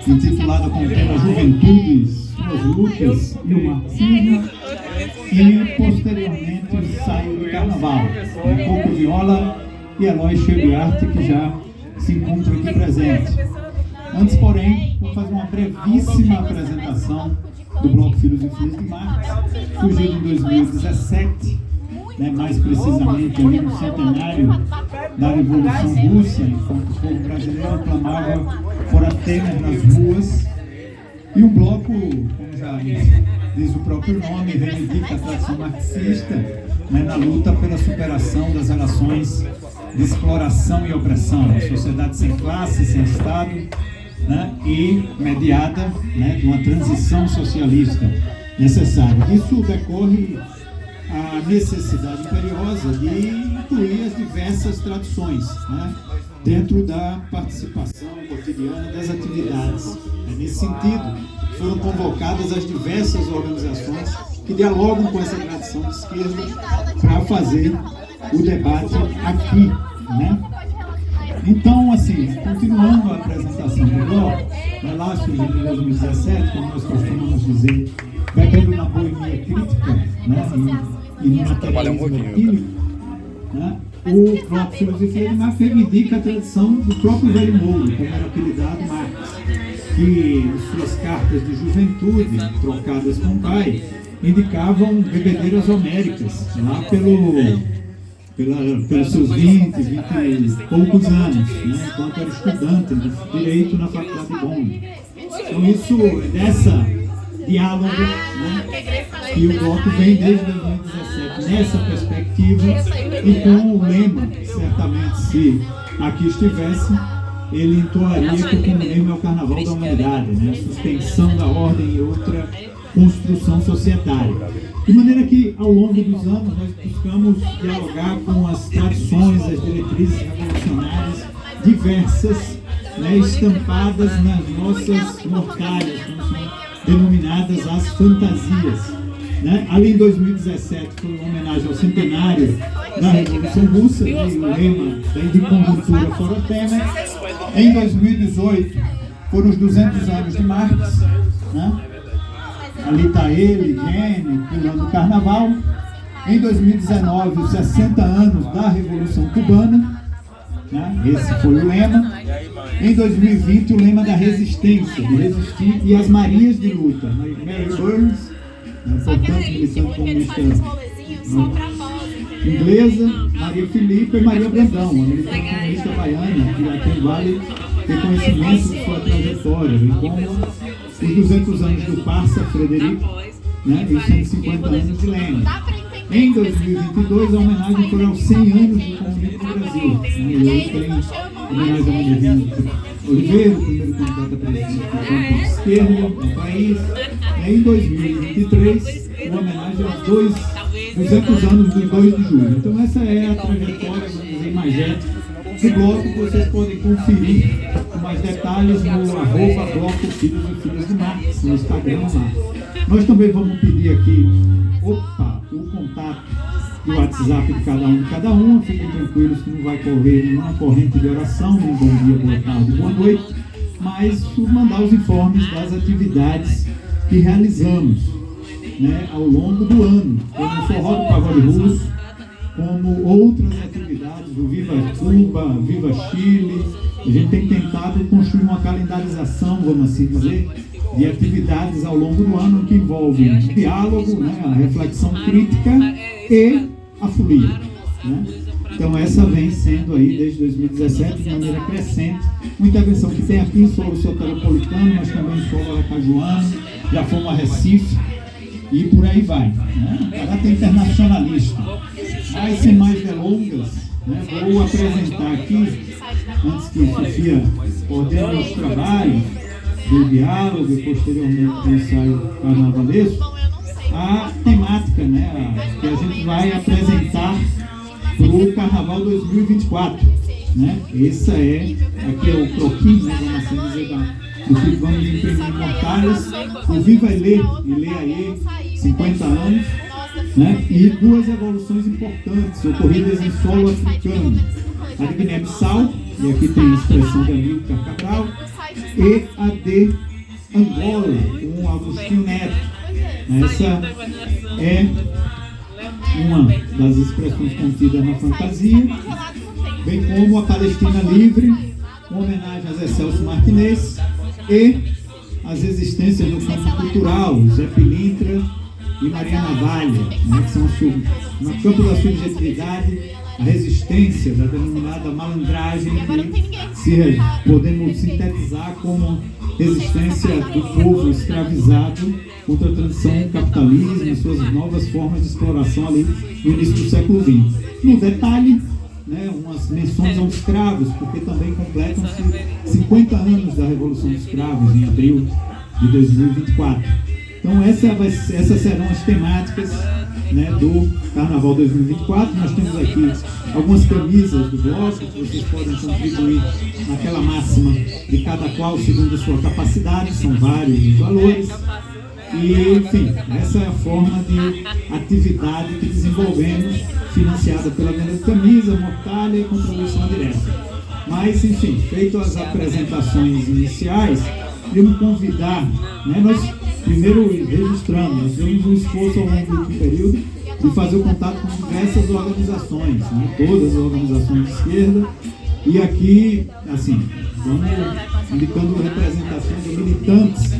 intitulada com o tema Juventudes, suas lutas e o marxismo, e posteriormente o ensaio de carnaval, com Coco Viola e Eloy Chebiarte, que já se encontram aqui presentes. Antes, porém, vou fazer uma brevíssima apresentação do Bloco Filhos e Filhas de Marx, surgido em 2017, mais precisamente ali no centenário da Revolução Russa, enquanto o povo brasileiro clamava fora Temer nas ruas. E o bloco, como já diz o próprio nome, reivindica a tradição marxista, na luta pela superação das relações de exploração e opressão, a sociedade sem classe, sem Estado, e mediada de uma transição socialista necessária. Isso decorre a necessidade imperiosa de incluir as diversas tradições dentro da participação cotidiana das atividades. Nesse sentido, foram convocadas as diversas organizações que dialogam com essa tradição de esquerda para fazer o debate aqui. Então, assim, continuando a apresentação do bloco, vai lá surgindo em 2017, como nós costumamos dizer, bebendo na boemia crítica, e no materialismo empírico, o Bloco Filhos e Filhas de Marx reivindica a tradição do próprio velho Mouro, como era apelidado Marx, que em suas cartas de juventude, trocadas com o pai, indicavam bebedeiras homéricas, lá pelos seus 20 e poucos anos, enquanto era estudante de Direito na Faculdade de Bonn. Então isso é dessa diálogo que o bloco vem desde 2017 nessa perspectiva e com o lema, certamente se aqui estivesse, ele entoaria que como lema é o Carnaval da Humanidade, a suspensão da ordem e outra construção societária. De maneira que, ao longo dos anos, nós buscamos dialogar com as tradições, as diretrizes revolucionárias diversas, estampadas nas nossas mortalhas, como são denominadas as fantasias. Ali em 2017 foi uma homenagem ao centenário da Revolução Russa, e o lema de conjuntura fora Temer. Em 2018 foram os 200 anos de Marx, ali está ele, Jenny, pulando o carnaval. Em 2019, os 60 anos da Revolução Cubana, esse foi o lema. Em 2020, o lema da resistência, de resistir, e as Marias de luta, Mary Burns, importante militante comunista inglesa, Maria Filipa e Maria Brandão, uma militante comunista baiana, que a quem vale reconhecimento de sua trajetória, bem como os 200 anos do Parça Frederico, e os 150 anos de Lênin. Em 2022, a homenagem foi aos 100 anos do comunismo no Brasil. E hoje tem homenagem a Manuel Oliveira, o primeiro candidato a presidente do campo de esquerda no país. Em 2023, uma homenagem aos 200 anos do 2 de julho. Então essa é a trajetória, vamos dizer, imagética do bloco, que vocês podem conferir com mais detalhes no @Bloco Filhos e Filhas de Marx, no Instagram lá. Nós também vamos pedir aqui o contato e o WhatsApp de cada um. Fiquem tranquilos que não vai correr nenhuma corrente de oração, nem bom dia, boa tarde, boa noite, mas mandar os informes das atividades que realizamos ao longo do ano, como o Forró do Pagode Russo, como outras atividades do Viva Cuba, Viva Chile. A gente tem tentado construir uma calendarização, vamos assim dizer, de atividades ao longo do ano que envolvem o diálogo, a reflexão crítica e a folia. Então essa vem sendo aí desde 2017 de maneira crescente, uma intervenção que tem aqui em solo soteropolitano, mas também em solo aracajuano, já fomos a Recife e por aí vai. Caráter internacionalista. Mas sem mais delongas, vou apresentar aqui, antes que Sofia ordene os trabalhos do diálogo e posteriormente do ensaio carnavalesco, a temática que a gente vai apresentar para o Carnaval 2024. Essa aqui é o croquis, vamos assim dizer, do que vamos imprimir em mortalhas, o Viva Ilê e Lê Aê, 50 anos, e duas evoluções importantes ocorridas em solo africano. A de Guiné-Bissau, e aqui tem a expressão de Amílcar Cabral, e a de Angola, com Agostinho Neto. Essa é uma das expressões contidas na fantasia, bem como a Palestina Livre, uma homenagem a Zé Celso Martinez, e as existências no campo cultural, Zé Pilintra e Maria Navalha, né, que são no campo da subjetividade, a resistência da denominada malandragem, que podemos sintetizar como resistência do povo escravizado contra a transição ao capitalismo e suas novas formas de exploração ali no início do século XX. No detalhe, né, umas menções aos escravos, porque também completam-se 50 anos da Revolução dos Escravos, em abril de 2024. Então essas serão as temáticas, né, do Carnaval 2024. Nós temos aqui algumas camisas do bloco que vocês podem contribuir naquela máxima de cada qual segundo a sua capacidade, são vários os valores. E, enfim, essa é a forma de atividade que desenvolvemos, financiada pela venda de camisa, mortalha e contribuição direta. Mas, enfim, feito as apresentações iniciais, queríamos convidar, né, nós primeiro registramos, nós tivemos um esforço ao longo do período de fazer o contato com diversas organizações, né, todas as organizações de esquerda, e aqui, assim, vamos indicando representações de militantes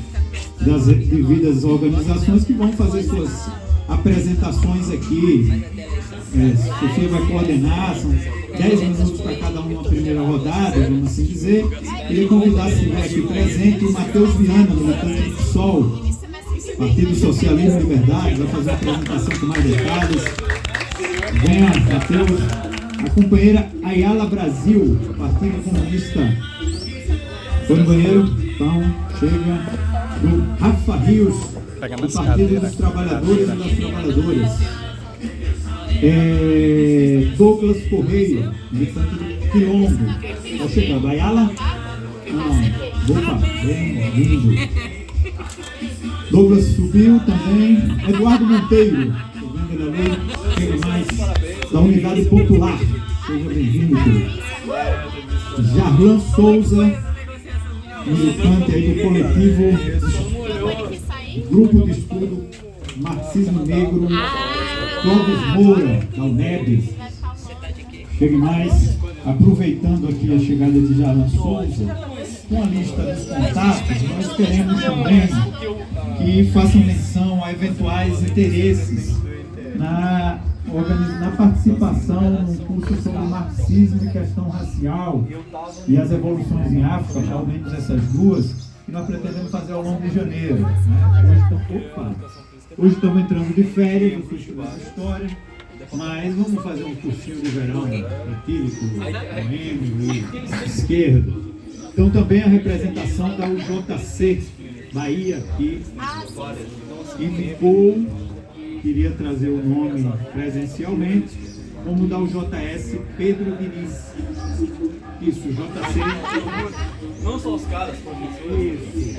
das devidas organizações que vão fazer suas apresentações aqui. Sofia vai coordenar, são 10 minutos para cada uma primeira rodada, vamos assim dizer. Queria convidar, se estiver aqui presente, o Matheus Viana, militante do PSOL, Partido Socialismo e Liberdade, vai fazer uma apresentação com mais detalhes. Venha, Matheus. A companheira Ayala Brasil, Partido Comunista. Foi no banheiro? Então, chega. Do Rafa Rios, do Partido dos Trabalhadores e das Trabalhadoras. Douglas Correia, militante do Quilombo. Vai chegando. Ayala? Não. Opa, bem-vindo. Douglas subiu também. Eduardo Monteiro, estou vendo ele ali. Chega mais. Da Unidade Popular. Seja bem-vindo. Jarlan Souza, militante aí do coletivo Grupo de Estudo Marxismo Negro, Clóvis Moura, da UNEB. Chegue mais, aproveitando aqui a chegada de Jarlan Souza, com a lista dos contatos, nós queremos também que façam menção a eventuais interesses na participação no curso sobre marxismo e questão racial e as evoluções em África, pelo menos essas duas, que nós pretendemos fazer ao longo de janeiro. Né? Hoje estamos entrando de férias no Festival de História, mas vamos fazer um cursinho de verão etílico, boêmio e esquerda. Então também a representação da UJC Bahia aqui, indicou, queria trazer o nome presencialmente, como da UJS Pedro Diniz. Isso, JC. Não só os caras, Isso.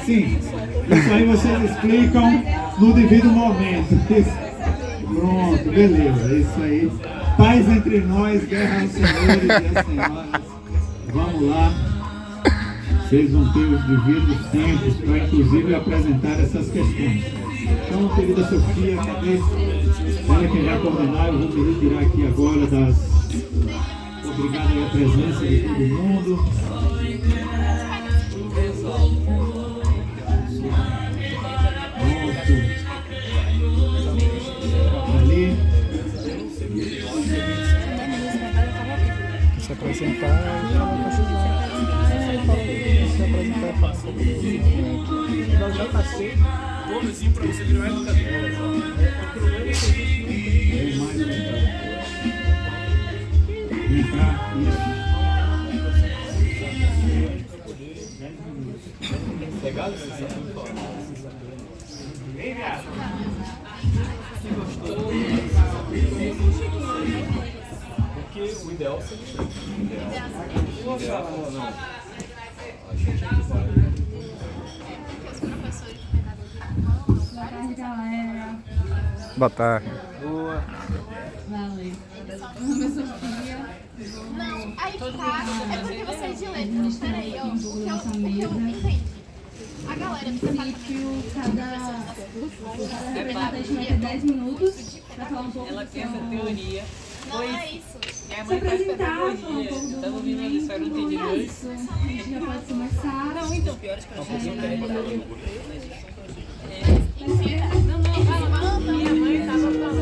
Sim. Isso aí vocês explicam no devido momento. Pronto, beleza. Isso aí. Paz entre nós, guerra aos senhores e às senhoras. Vamos lá. Vocês vão ter os devidos tempos para, inclusive, apresentar essas questões. Então, querida Sofia, cadê? Ela que já coordenar, eu vou me retirar aqui agora das... Obrigado pela presença de todo mundo. Ali. Se apresentar é fácil. Nós já passei todo assim para você virar educador. Entrar, isso. Legal? Vem, viado. Porque o ideal seria o ideal. Não. Boa tarde, galera. Boa tarde. Boa. Valeu. Meu nome é Sofia. Não, aí tá. É porque você é de letras. Peraí, ó. O que eu comida. Princípio, cada representante vai ter 10 minutos para falar um pouco Ela tem essa teoria. Não é isso. Minha se mãe faz apresentar, falar um pedagogia. pouco do Tava ouvindo uma história, não entendi movimento. dois. Isso, a gente já pode começar. Não, então, pior é que eu achei que Minha mãe tava falando.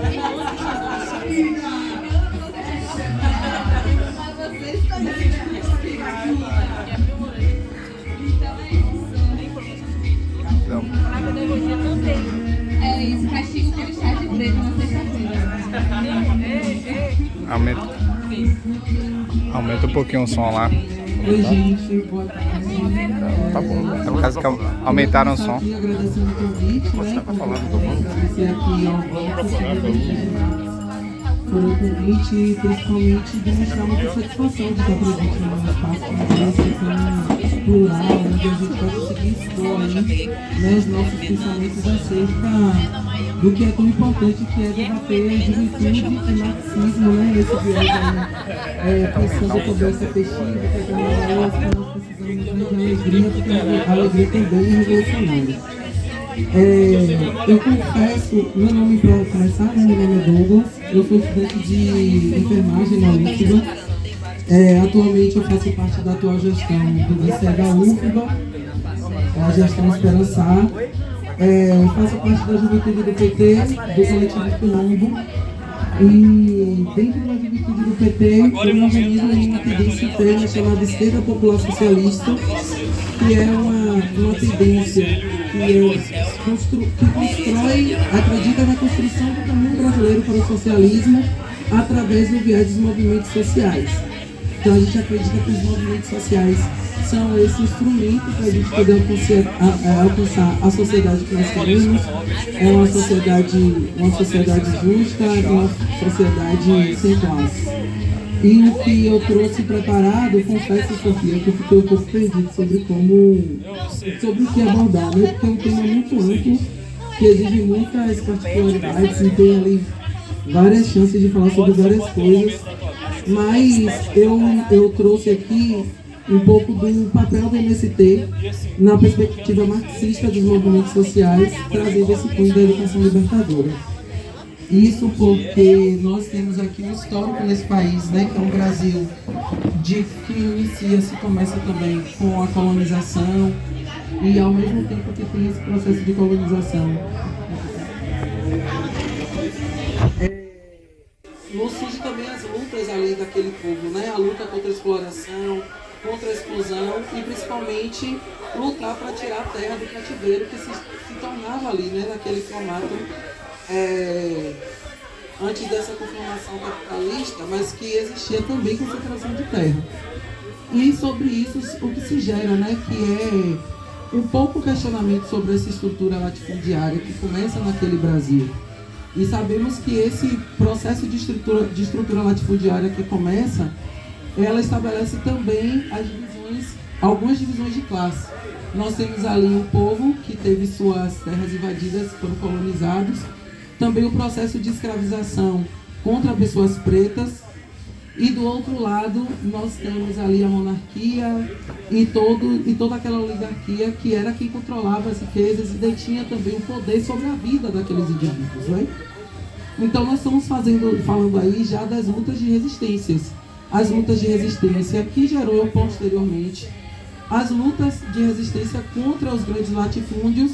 Não. a pedagogia também. É isso, castigo pelo chá de preto na sexta-feira. Aumenta um pouquinho o som lá. Oi, gente, boa tarde. Tá bom. No caso que aumentaram o som. Aqui agradecendo o convite, né? Agradecer aqui ao banco por o convite e principalmente demonstrar muita satisfação de estar presente no nosso espaço tão plural, onde a gente vai conseguir expor aí, né, os nossos pensamentos acerca do que é tão importante, que é debater a juventude e marxismo, né? Esse viés aí, pensando sobre essa pesquisa, que é uma que nós precisamos de alegria, porque a alegria também é revolucionária. Eu confesso, meu nome para começar, né, meu nome é Douglas, eu sou estudante de enfermagem na UFBA. Atualmente eu faço parte da atual gestão do DCE da UFBA, a gestão Esperançar. Faço parte da juventude do PT, do coletivo Quilombo. E dentro da juventude do PT, eu me organizo em uma tendência interna chamada Esquerda Popular Socialista, que é uma tendência que constrói, acredita na construção do caminho brasileiro para o socialismo através do viés dos movimentos sociais. Então a gente acredita que os movimentos sociais são esse instrumento para a gente poder alcançar a sociedade que nós queremos, uma sociedade justa, uma sociedade sem classe. E o que eu trouxe preparado, confesso, Sofia, que eu fiquei um pouco perdido sobre o que abordar, né? Porque é um tema muito amplo, que exige muitas particularidades e tem ali várias chances de falar sobre várias coisas, mas eu trouxe aqui um pouco do papel do MST na perspectiva marxista dos movimentos sociais, trazendo esse cunho da educação libertadora. Isso porque nós temos aqui um histórico nesse país, né, que é um Brasil se começa também com a colonização e ao mesmo tempo que tem esse processo de colonização. Não surge também as lutas ali daquele povo, né, a luta contra a exploração, contra a exclusão e principalmente lutar para tirar a terra do cativeiro que se tornava ali, né, naquele formato antes dessa conformação capitalista, mas que existia também concentração de terra. E sobre isso o que se gera, né, que é um pouco questionamento sobre essa estrutura latifundiária que começa naquele Brasil. E sabemos que esse processo de estrutura latifundiária que começa, ela estabelece também algumas divisões de classe. Nós temos ali um povo que teve suas terras invadidas, foram colonizados, também o processo de escravização contra pessoas pretas, e do outro lado nós temos ali a monarquia e toda aquela oligarquia que era quem controlava as riquezas e detinha também o poder sobre a vida daqueles indivíduos, né? Então nós estamos falando aí já das lutas de resistências. As lutas de resistência que gerou posteriormente as lutas de resistência contra os grandes latifúndios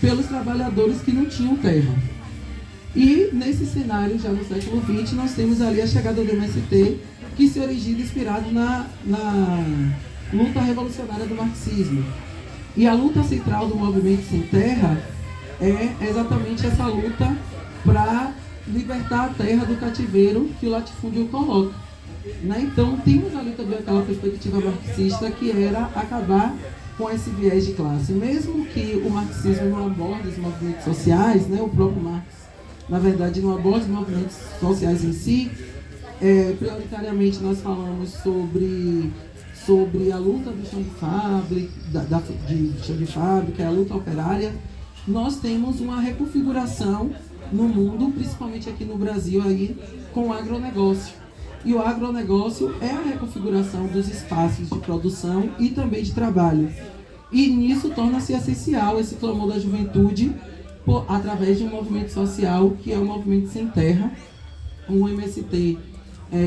pelos trabalhadores que não tinham terra. E nesse cenário, já no século XX, nós temos ali a chegada do MST, que se origina inspirado na luta revolucionária do marxismo. E a luta central do movimento sem terra é exatamente essa luta para libertar a terra do cativeiro que o latifúndio coloca. Né? Então temos ali também aquela perspectiva marxista que era acabar com esse viés de classe. Mesmo que o marxismo não aborde os movimentos sociais, né? O próprio Marx, na verdade, não aborde os movimentos sociais em si, prioritariamente nós falamos sobre a luta do chão de fábrica, a luta operária. Nós temos uma reconfiguração no mundo, principalmente aqui no Brasil, aí, com o agronegócio. E o agronegócio é a reconfiguração dos espaços de produção e também de trabalho. E nisso torna-se essencial esse clamor da juventude através de um movimento social que é o Movimento Sem Terra, um MST,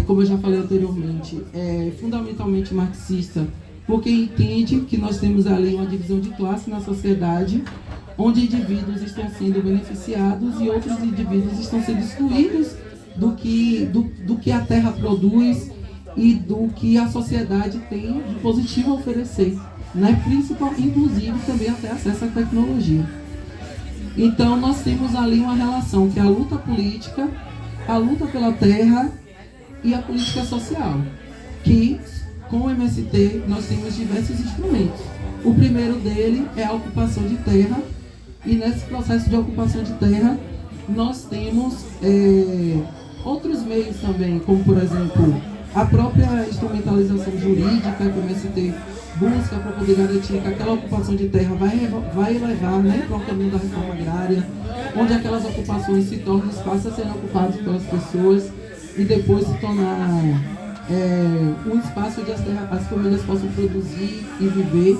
como eu já falei anteriormente, é fundamentalmente marxista, porque entende que nós temos ali uma divisão de classe na sociedade, onde indivíduos estão sendo beneficiados e outros indivíduos estão sendo excluídos do que a terra produz e do que a sociedade tem de positivo a oferecer, né? Principal, inclusive também até acesso à tecnologia. Então nós temos ali uma relação que é a luta política, a luta pela terra e a política social, que com o MST nós temos diversos instrumentos. O primeiro dele é a ocupação de terra, e nesse processo de ocupação de terra nós temos outros meios também, como por exemplo a própria instrumentalização jurídica que o MST busca para poder garantir que aquela ocupação de terra vai levar, né, para o caminho da reforma agrária, onde aquelas ocupações se tornam espaços a serem ocupados pelas pessoas e depois se tornar um espaço onde as famílias possam produzir e viver,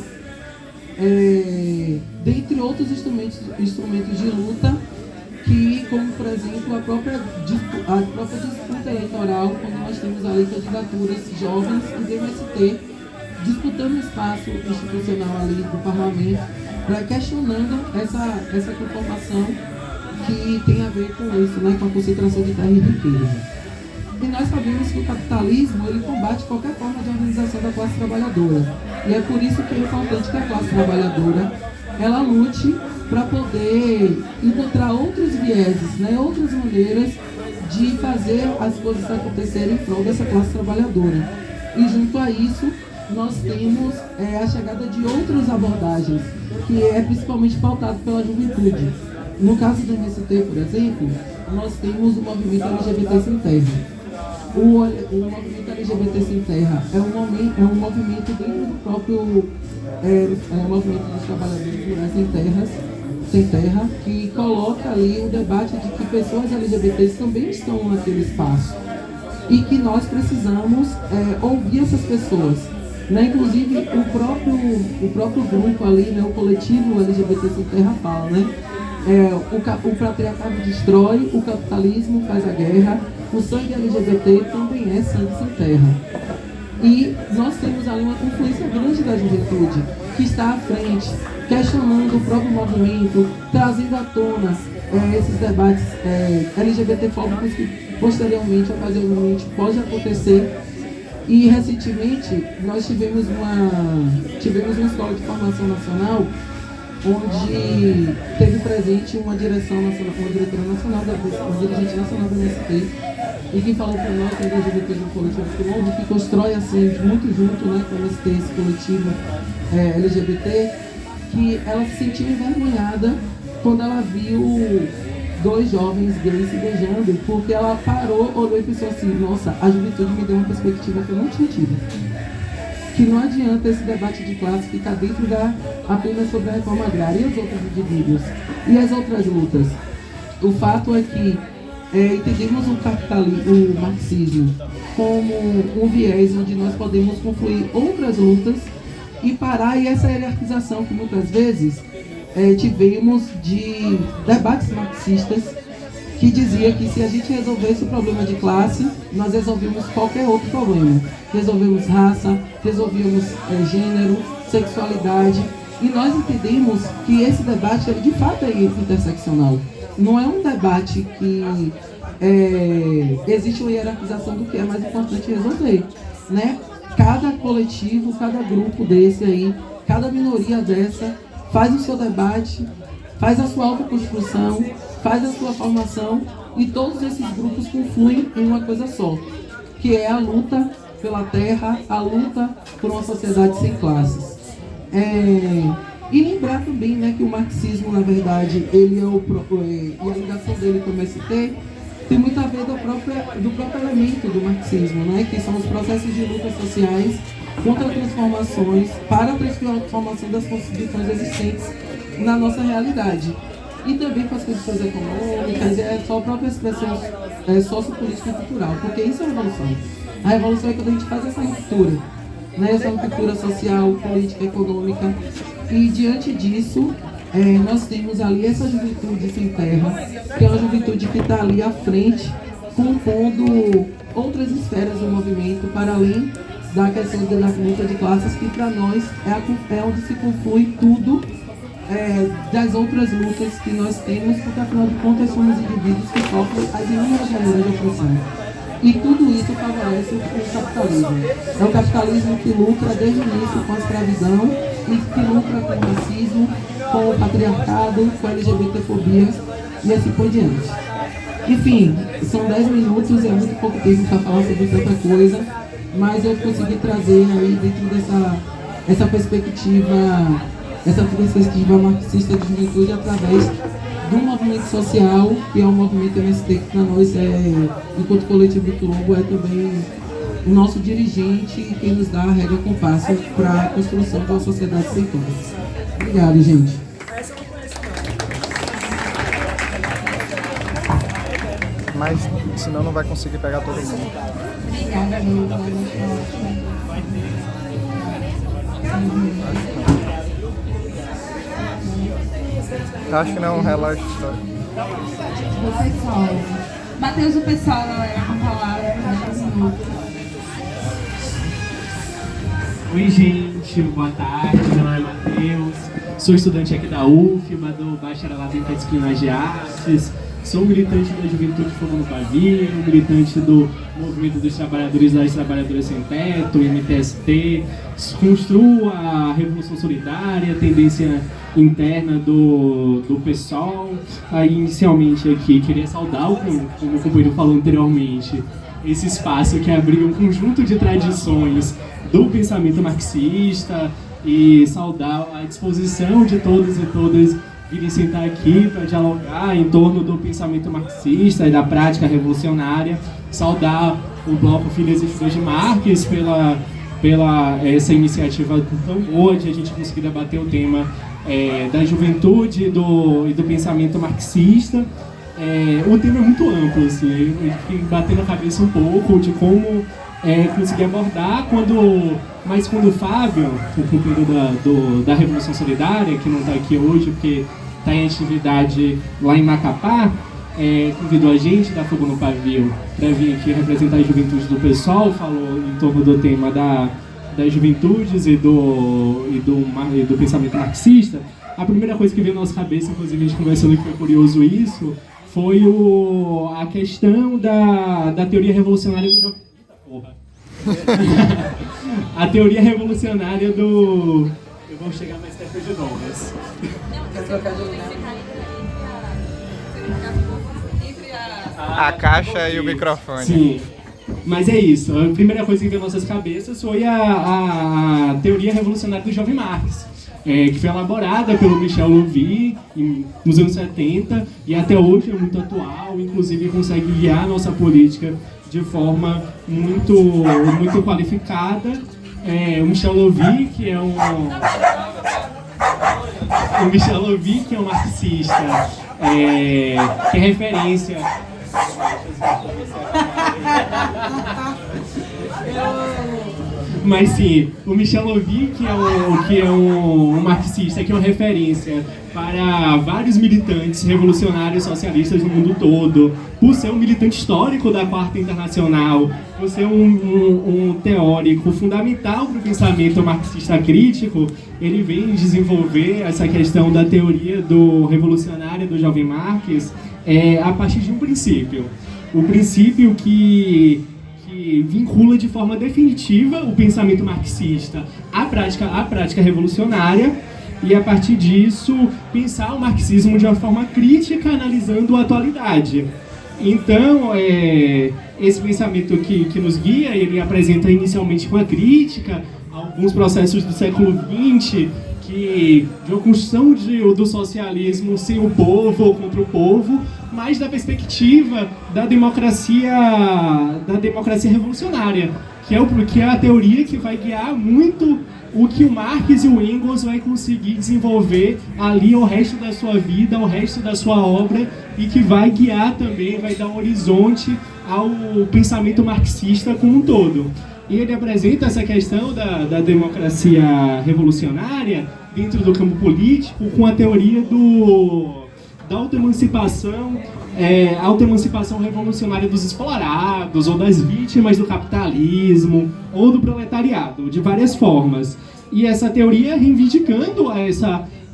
dentre outros instrumentos de luta, que, como por exemplo a própria disputa eleitoral, quando nós temos ali candidaturas jovens e do MST disputando o espaço institucional ali do parlamento, questionando essa conformação que tem a ver com isso, né, com a concentração de terra e riqueza. E nós sabemos que o capitalismo ele combate qualquer forma de organização da classe trabalhadora. E é por isso que é importante que a classe trabalhadora ela lute para poder encontrar outros vieses, né, outras maneiras de fazer as coisas acontecerem em prol dessa classe trabalhadora. E junto a isso, nós temos a chegada de outras abordagens, que é principalmente pautado pela juventude. No caso do MST, por exemplo, nós temos o movimento LGBT Sem Terra. O movimento LGBT Sem Terra é um movimento dentro do próprio movimento dos trabalhadores rurais sem terra, que coloca ali o debate de que pessoas LGBTs também estão naquele espaço e que nós precisamos ouvir essas pessoas, né? Inclusive o próprio grupo ali, né, o coletivo LGBT Sem Terra fala, né? O patriarcado destrói, o capitalismo faz a guerra, o sangue LGBT também é sangue sem terra. E nós temos ali uma confluência grande da juventude, que está à frente, questionando o próprio movimento, trazendo à tona esses debates LGBTfóbicos que posteriormente, ocasionalmente, pode acontecer. E recentemente nós tivemos uma escola de formação nacional onde teve presente uma diretora nacional uma dirigente nacional da MST, e que falou para nós, que é LGBT do coletivo Quilombo, que constrói assim, muito junto, né, com o MST, esse coletivo LGBT, que ela se sentiu envergonhada quando ela viu dois jovens gays se beijando, porque ela parou, olhou e pensou assim: nossa, a juventude me deu uma perspectiva que eu não tinha tido. Que não adianta esse debate de classe ficar dentro apenas sobre a reforma agrária e os outros indivíduos e as outras lutas. O fato é que entendemos o marxismo como um viés onde nós podemos confluir outras lutas e parar essa hierarquização que muitas vezes tivemos de debates marxistas que dizia que se a gente resolvesse o problema de classe, nós resolvemos qualquer outro problema. Resolvemos raça, resolvemos gênero, sexualidade. E nós entendemos que esse debate, ele, de fato, é interseccional. Não é um debate que existe uma hierarquização do que é mais importante resolver, né? Cada coletivo, cada grupo desse aí, cada minoria dessa, faz o seu debate, faz a sua autoconstrução, faz a sua formação, e todos esses grupos confluem em uma coisa só, que é a luta pela terra, a luta por uma sociedade sem classes. E lembrar também, né, que o marxismo, na verdade, ele e a ligação dele com o MST tem muito a ver do próprio elemento do marxismo, né, que são os processos de lutas sociais contra transformações, para a transformação das constituições existentes na nossa realidade. E também com as condições econômicas, só a própria expressão sociopolítica e cultural, porque isso é a revolução. A revolução é quando a gente faz essa ruptura né, essa ruptura social, política, econômica. E diante disso, nós temos ali essa juventude sem terra, que é uma juventude que está ali à frente, compondo outras esferas do movimento, para além da questão da luta de classes, que para nós é onde se conflui tudo das outras lutas que nós temos, porque afinal de contas somos indivíduos que sofrem as inúmeras maneiras de opressão. E tudo isso favorece o capitalismo. É o capitalismo que lucra desde o início com a escravidão e que lucra com o racismo, com o patriarcado, com a LGBTfobia e assim por diante. Enfim, são 10 minutos, é muito pouco tempo para falar sobre tanta coisa, mas eu consegui trazer aí dentro dessa perspectiva marxista de juventude através do movimento social, que é o movimento MST, que para nós, enquanto coletivo do Quilombo, é também o nosso dirigente e quem nos dá a regra compasso para a construção de uma sociedade sem classes. Obrigado, gente. Mas senão não vai conseguir pegar todo mundo. Obrigada, meu. Acho que não é um relógio histórico. O pessoal. Matheus, o pessoal, galera, com palavra, 10 minutos. Oi, gente, boa tarde, meu nome é Matheus, sou estudante aqui da UFBA, do Bacharelado em Pesquisa de Artes, sou militante da Juventude Fogo no Pavio, militante do Movimento dos Trabalhadores e das Trabalhadoras Sem Teto, MTST, construo a Revolução Solidária, a tendência interna do PSOL. Aí, inicialmente aqui, queria saudar, como o companheiro falou anteriormente, esse espaço que abriga um conjunto de tradições do pensamento marxista e saudar a disposição de todos e todas virem sentar aqui para dialogar em torno do pensamento marxista e da prática revolucionária. Saudar o Bloco Filhas e Filhos de Marx pela essa iniciativa tão boa de a gente conseguir debater o tema da juventude e do pensamento marxista. O tema é muito amplo, assim, eu fiquei batendo a cabeça um pouco de como conseguir abordar, mas quando o Fábio, o companheiro da Revolução Solidária, que não está aqui hoje porque está em atividade lá em Macapá, convidou a gente da Fogo no Pavio para vir aqui representar a juventude do PSOL, falou em torno do tema das juventudes e do pensamento marxista. A primeira coisa que veio na nossa cabeça, inclusive a gente conversando que foi curioso isso, foi a questão da teoria revolucionária do jovem. A teoria revolucionária do... Eu vou chegar mais perto de novo, mas... A caixa e o microfone. Sim, mas é isso. A primeira coisa que veio nas nossas cabeças foi a teoria revolucionária do jovem Marx, que foi elaborada pelo Michel Louvi nos anos 70 e até hoje é muito atual, inclusive consegue guiar a nossa política de forma muito qualificada. O Michel Louvi, que é um marxista, que é referência. Mas sim, o Michel Louvi, que é um marxista, que é uma referência para vários militantes revolucionários socialistas no mundo todo, por ser um militante histórico da Quarta Internacional, por ser um teórico fundamental para o pensamento marxista crítico, ele vem desenvolver essa questão da teoria revolucionária do jovem Marx a partir de um princípio. O princípio que vincula de forma definitiva o pensamento marxista à prática revolucionária e, a partir disso, pensar o marxismo de uma forma crítica, analisando a atualidade. Então, esse pensamento que nos guia, ele apresenta inicialmente com a crítica alguns processos do século XX, de uma construção do socialismo sem o povo ou contra o povo, mas da perspectiva da democracia revolucionária, que é a teoria que vai guiar muito o que o Marx e o Engels vai conseguir desenvolver ali ao resto da sua vida, ao resto da sua obra, e que vai guiar também, vai dar um horizonte ao pensamento marxista como um todo. e ele apresenta essa questão da democracia revolucionária dentro do campo político com a teoria da autoemancipação, autoemancipação revolucionária dos explorados ou das vítimas do capitalismo ou do proletariado, de várias formas. E essa teoria reivindicando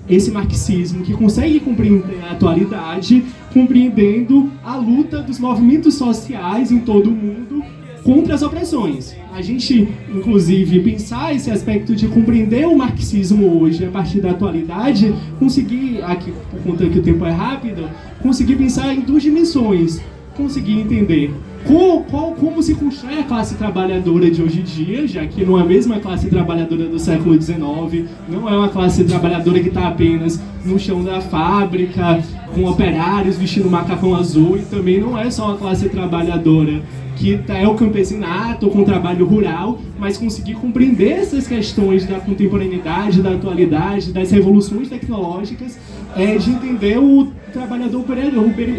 esse marxismo que consegue compreender a atualidade, compreendendo a luta dos movimentos sociais em todo o mundo contra as opressões. A gente, inclusive, pensar esse aspecto de compreender o marxismo hoje a partir da atualidade, conseguir, aqui, por conta que o tempo é rápido, conseguir pensar em duas dimensões, conseguir entender como se constrói a classe trabalhadora de hoje em dia, já que não é a mesma classe trabalhadora do século XIX, não é uma classe trabalhadora que está apenas no chão da fábrica, com operários vestindo macacão azul, e também não é só uma classe trabalhadora que é o campesinato com o trabalho rural, mas conseguir compreender essas questões da contemporaneidade, da atualidade, das revoluções tecnológicas, de entender o trabalhador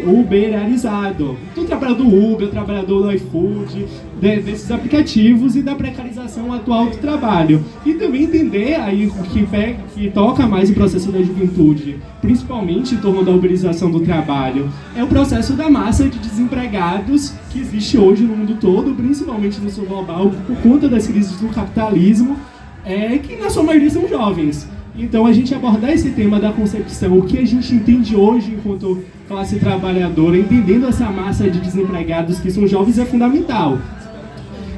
uberizado, do trabalhador do Uber, o trabalhador do iFood, desses aplicativos e da precarização atual do trabalho. E também entender aí o que toca mais o processo da juventude, principalmente em torno da uberização do trabalho, é o processo da massa de desempregados que existe hoje no mundo todo, principalmente no sul global, por conta das crises do capitalismo, que na sua maioria são jovens. Então a gente abordar esse tema da concepção, o que a gente entende hoje enquanto classe trabalhadora, entendendo essa massa de desempregados que são jovens, é fundamental.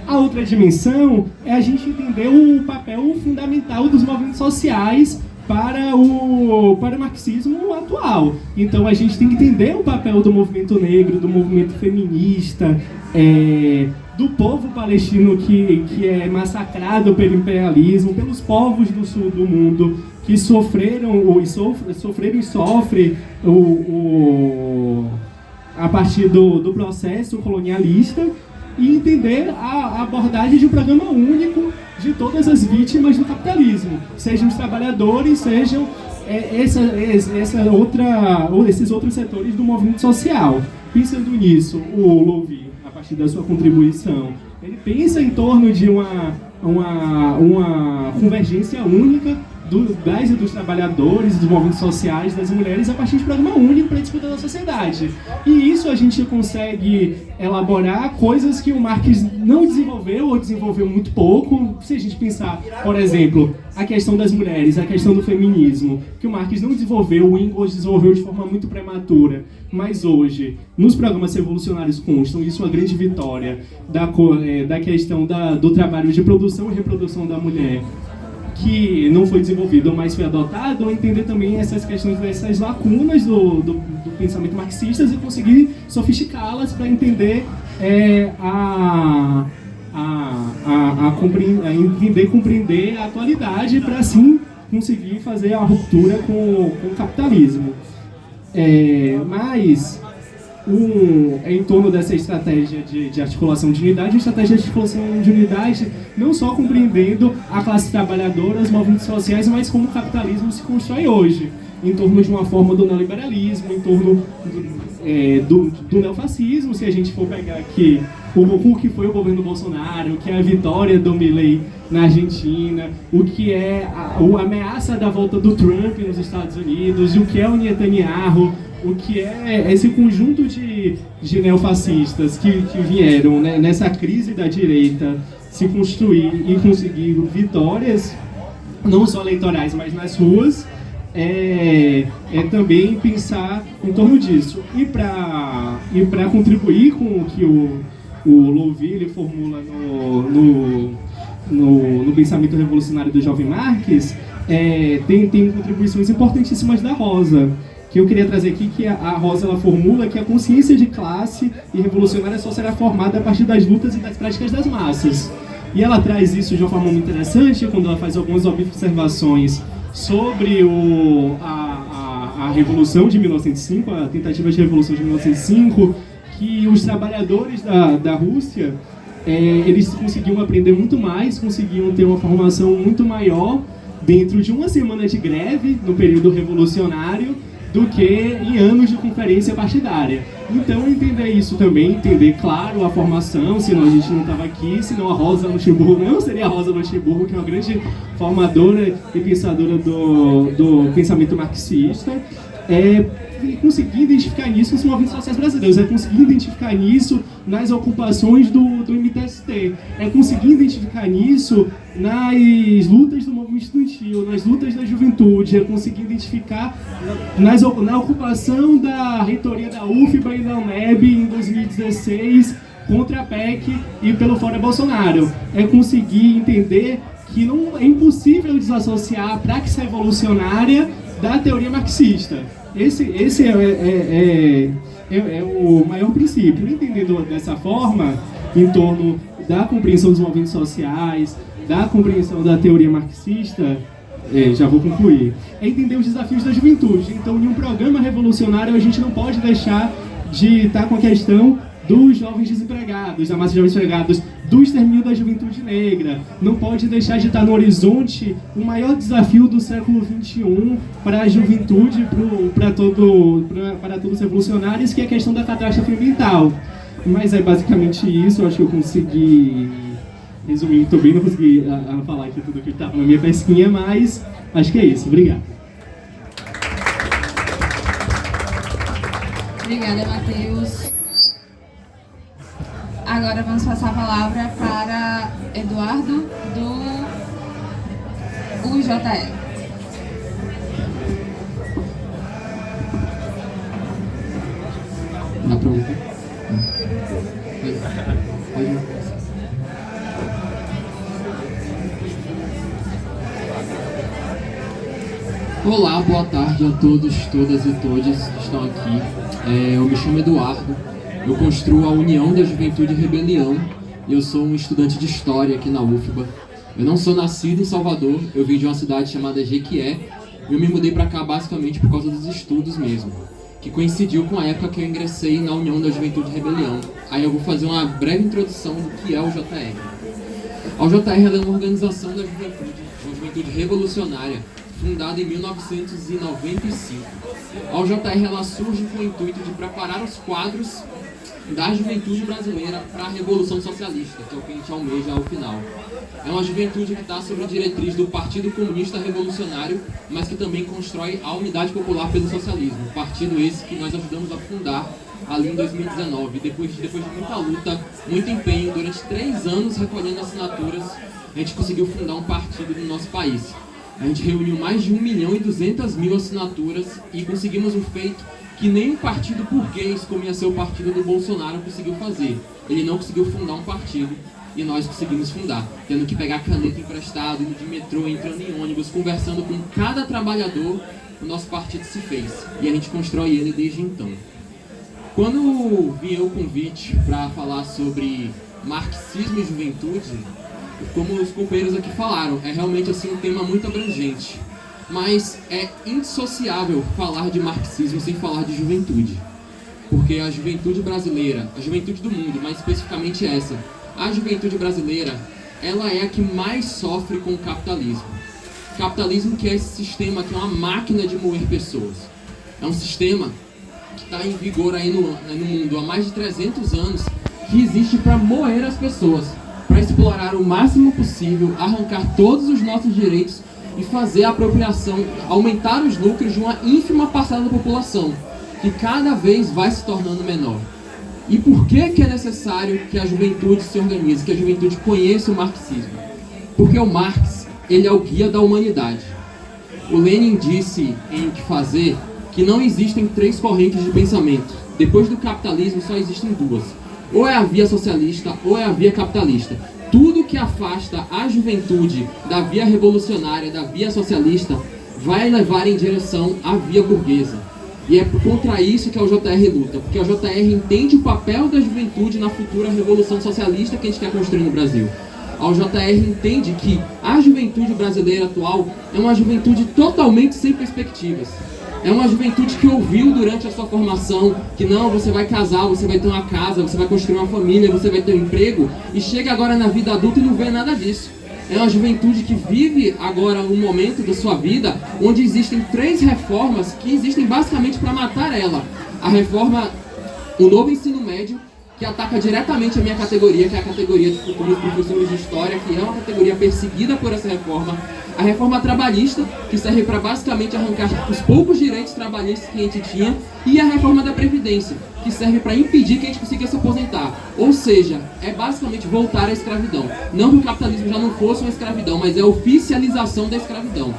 A outra dimensão é a gente entender o papel fundamental dos movimentos sociais para o marxismo atual. Então a gente tem que entender o papel do movimento negro, do movimento feminista, do povo palestino que é massacrado pelo imperialismo, pelos povos do sul do mundo que sofreram e sofrem a partir do processo colonialista, e entender a abordagem de um programa único de todas as vítimas do capitalismo, sejam os trabalhadores, sejam esses outros setores do movimento social. Pensando nisso, o Louvi, a partir da sua contribuição, ele pensa em torno de uma convergência única dos trabalhadores, dos movimentos sociais, das mulheres, a partir de um programa único para a disputa da sociedade. E isso a gente consegue elaborar coisas que o Marx não desenvolveu ou desenvolveu muito pouco. Se a gente pensar, por exemplo, a questão das mulheres, a questão do feminismo, que o Marx não desenvolveu, o Engels desenvolveu de forma muito prematura. Mas hoje, nos programas revolucionários constam, isso é uma grande vitória da questão do trabalho de produção e reprodução da mulher, que não foi desenvolvido, mas foi adotado, ou entender também essas questões, essas lacunas do pensamento marxista e conseguir sofisticá-las para entender compreender a atualidade, para assim conseguir fazer a ruptura com o capitalismo. Mas em torno dessa estratégia de articulação de unidade, uma estratégia de articulação de unidade não só compreendendo a classe trabalhadora, os movimentos sociais, mas como o capitalismo se constrói hoje, em torno de uma forma do neoliberalismo, em torno do neofascismo, se a gente for pegar aqui o que foi o governo Bolsonaro, o que é a vitória do Milei na Argentina, o que é a ameaça da volta do Trump nos Estados Unidos, o que é o Netanyahu, o que é esse conjunto de neofascistas que vieram, né, nessa crise da direita se construir e conseguir vitórias, não só eleitorais, mas nas ruas, também pensar em torno disso. E para contribuir com o que o Louvi ele formula no pensamento revolucionário do jovem Marx, tem contribuições importantíssimas da Rosa, que eu queria trazer aqui, que a Rosa ela formula que a consciência de classe e revolucionária só será formada a partir das lutas e das práticas das massas. E ela traz isso de uma forma muito interessante, quando ela faz algumas observações sobre a Revolução de 1905, a tentativa de Revolução de 1905, que os trabalhadores da Rússia, eles conseguiam aprender muito mais, conseguiam ter uma formação muito maior dentro de uma semana de greve, no período revolucionário, do que em anos de conferência partidária. Então, entender isso também, entender, claro, a formação, senão a gente não estava aqui, senão a Rosa Luxemburgo não seria a Rosa Luxemburgo, que é uma grande formadora e pensadora do pensamento marxista. Conseguir identificar nisso nos movimentos sociais brasileiros, conseguir identificar nisso nas ocupações do MTST, conseguir identificar nisso nas lutas do movimento estudantil, nas lutas da juventude, conseguir identificar na ocupação da reitoria da UFBA e da UNEB em 2016 contra a PEC e pelo Fora Bolsonaro. Conseguir entender que não é impossível desassociar a praxis revolucionária da teoria marxista. Esse é o maior princípio. Entendendo dessa forma, em torno da compreensão dos movimentos sociais, da compreensão da teoria marxista, já vou concluir, entender os desafios da juventude. Então, em um programa revolucionário, a gente não pode deixar de estar com a questão dos jovens desempregados, da massa de jovens desempregados, do extermínio da juventude negra. Não pode deixar de estar no horizonte o maior desafio do século XXI para a juventude, para todos os revolucionários, que é a questão da catástrofe ambiental. Mas é basicamente isso. Eu acho que eu consegui resumir muito bem, não consegui falar aqui tudo que estava na minha pesquinha, mas acho que é isso. Obrigado. Obrigada, Matheus. Agora vamos passar a palavra para Eduardo, do UJL. Tá pronto? Olá, boa tarde a todos, todas e todes que estão aqui. Eu me chamo Eduardo, eu construo a União da Juventude Rebelião e eu sou um estudante de História aqui na UFBA. Eu não sou nascido em Salvador, eu vim de uma cidade chamada Jequié e eu me mudei para cá basicamente por causa dos estudos mesmo, que coincidiu com a época que eu ingressei na União da Juventude Rebelião. Aí eu vou fazer uma breve introdução do que é o JR. A UJR é uma organização da juventude, uma juventude revolucionária, fundada em 1995. A UJR ela surge com o intuito de preparar os quadros da juventude brasileira para a Revolução Socialista, que é o que a gente almeja ao final. É uma juventude que está sob a diretriz do Partido Comunista Revolucionário, mas que também constrói a Unidade Popular pelo Socialismo, partido esse que nós ajudamos a fundar ali em 2019. Depois de muita luta, muito empenho, durante 3 anos recolhendo assinaturas, a gente conseguiu fundar um partido no nosso país. A gente reuniu mais de 1.200.000 assinaturas e conseguimos um feito que nem um partido burguês, como ia ser o partido do Bolsonaro, conseguiu fazer. Ele não conseguiu fundar um partido e nós conseguimos fundar, tendo que pegar caneta emprestado, indo de metrô, entrando em ônibus, conversando com cada trabalhador, o nosso partido se fez. E a gente constrói ele desde então. Quando vinha o convite para falar sobre marxismo e juventude, como os companheiros aqui falaram, é realmente assim um tema muito abrangente. Mas é indissociável falar de marxismo sem falar de juventude. Porque a juventude brasileira, a juventude do mundo, mais especificamente essa, a juventude brasileira, ela é a que mais sofre com o capitalismo. O capitalismo que é esse sistema que é uma máquina de moer pessoas. É um sistema que está em vigor aí no mundo há mais de 300 anos, que existe para moer as pessoas, para explorar o máximo possível, arrancar todos os nossos direitos e fazer a apropriação, aumentar os lucros de uma ínfima parcela da população, que cada vez vai se tornando menor. E por que é necessário que a juventude se organize, que a juventude conheça o marxismo? Porque o Marx, ele é o guia da humanidade. O Lenin disse em O que Fazer que não existem 3 correntes de pensamento. Depois do capitalismo só existem 2. Ou é a via socialista ou é a via capitalista. Tudo que afasta a juventude da via revolucionária, da via socialista, vai levar em direção à via burguesa. E é contra isso que a UJR luta, porque a UJR entende o papel da juventude na futura revolução socialista que a gente quer construir no Brasil. A UJR entende que a juventude brasileira atual é uma juventude totalmente sem perspectivas. É uma juventude que ouviu durante a sua formação que não, você vai casar, você vai ter uma casa, você vai construir uma família, você vai ter um emprego, e chega agora na vida adulta e não vê nada disso. É uma juventude que vive agora um momento da sua vida onde existem 3 reformas que existem basicamente para matar ela. A reforma um novo ensino médio que ataca diretamente a minha categoria, que é a categoria de futuros professores de história, que é uma categoria perseguida por essa reforma. A reforma trabalhista, que serve para basicamente arrancar os poucos direitos trabalhistas que a gente tinha, e a reforma da Previdência, que serve para impedir que a gente consiga se aposentar. Ou seja, é basicamente voltar à escravidão. Não que o capitalismo já não fosse uma escravidão, mas é a oficialização da escravidão.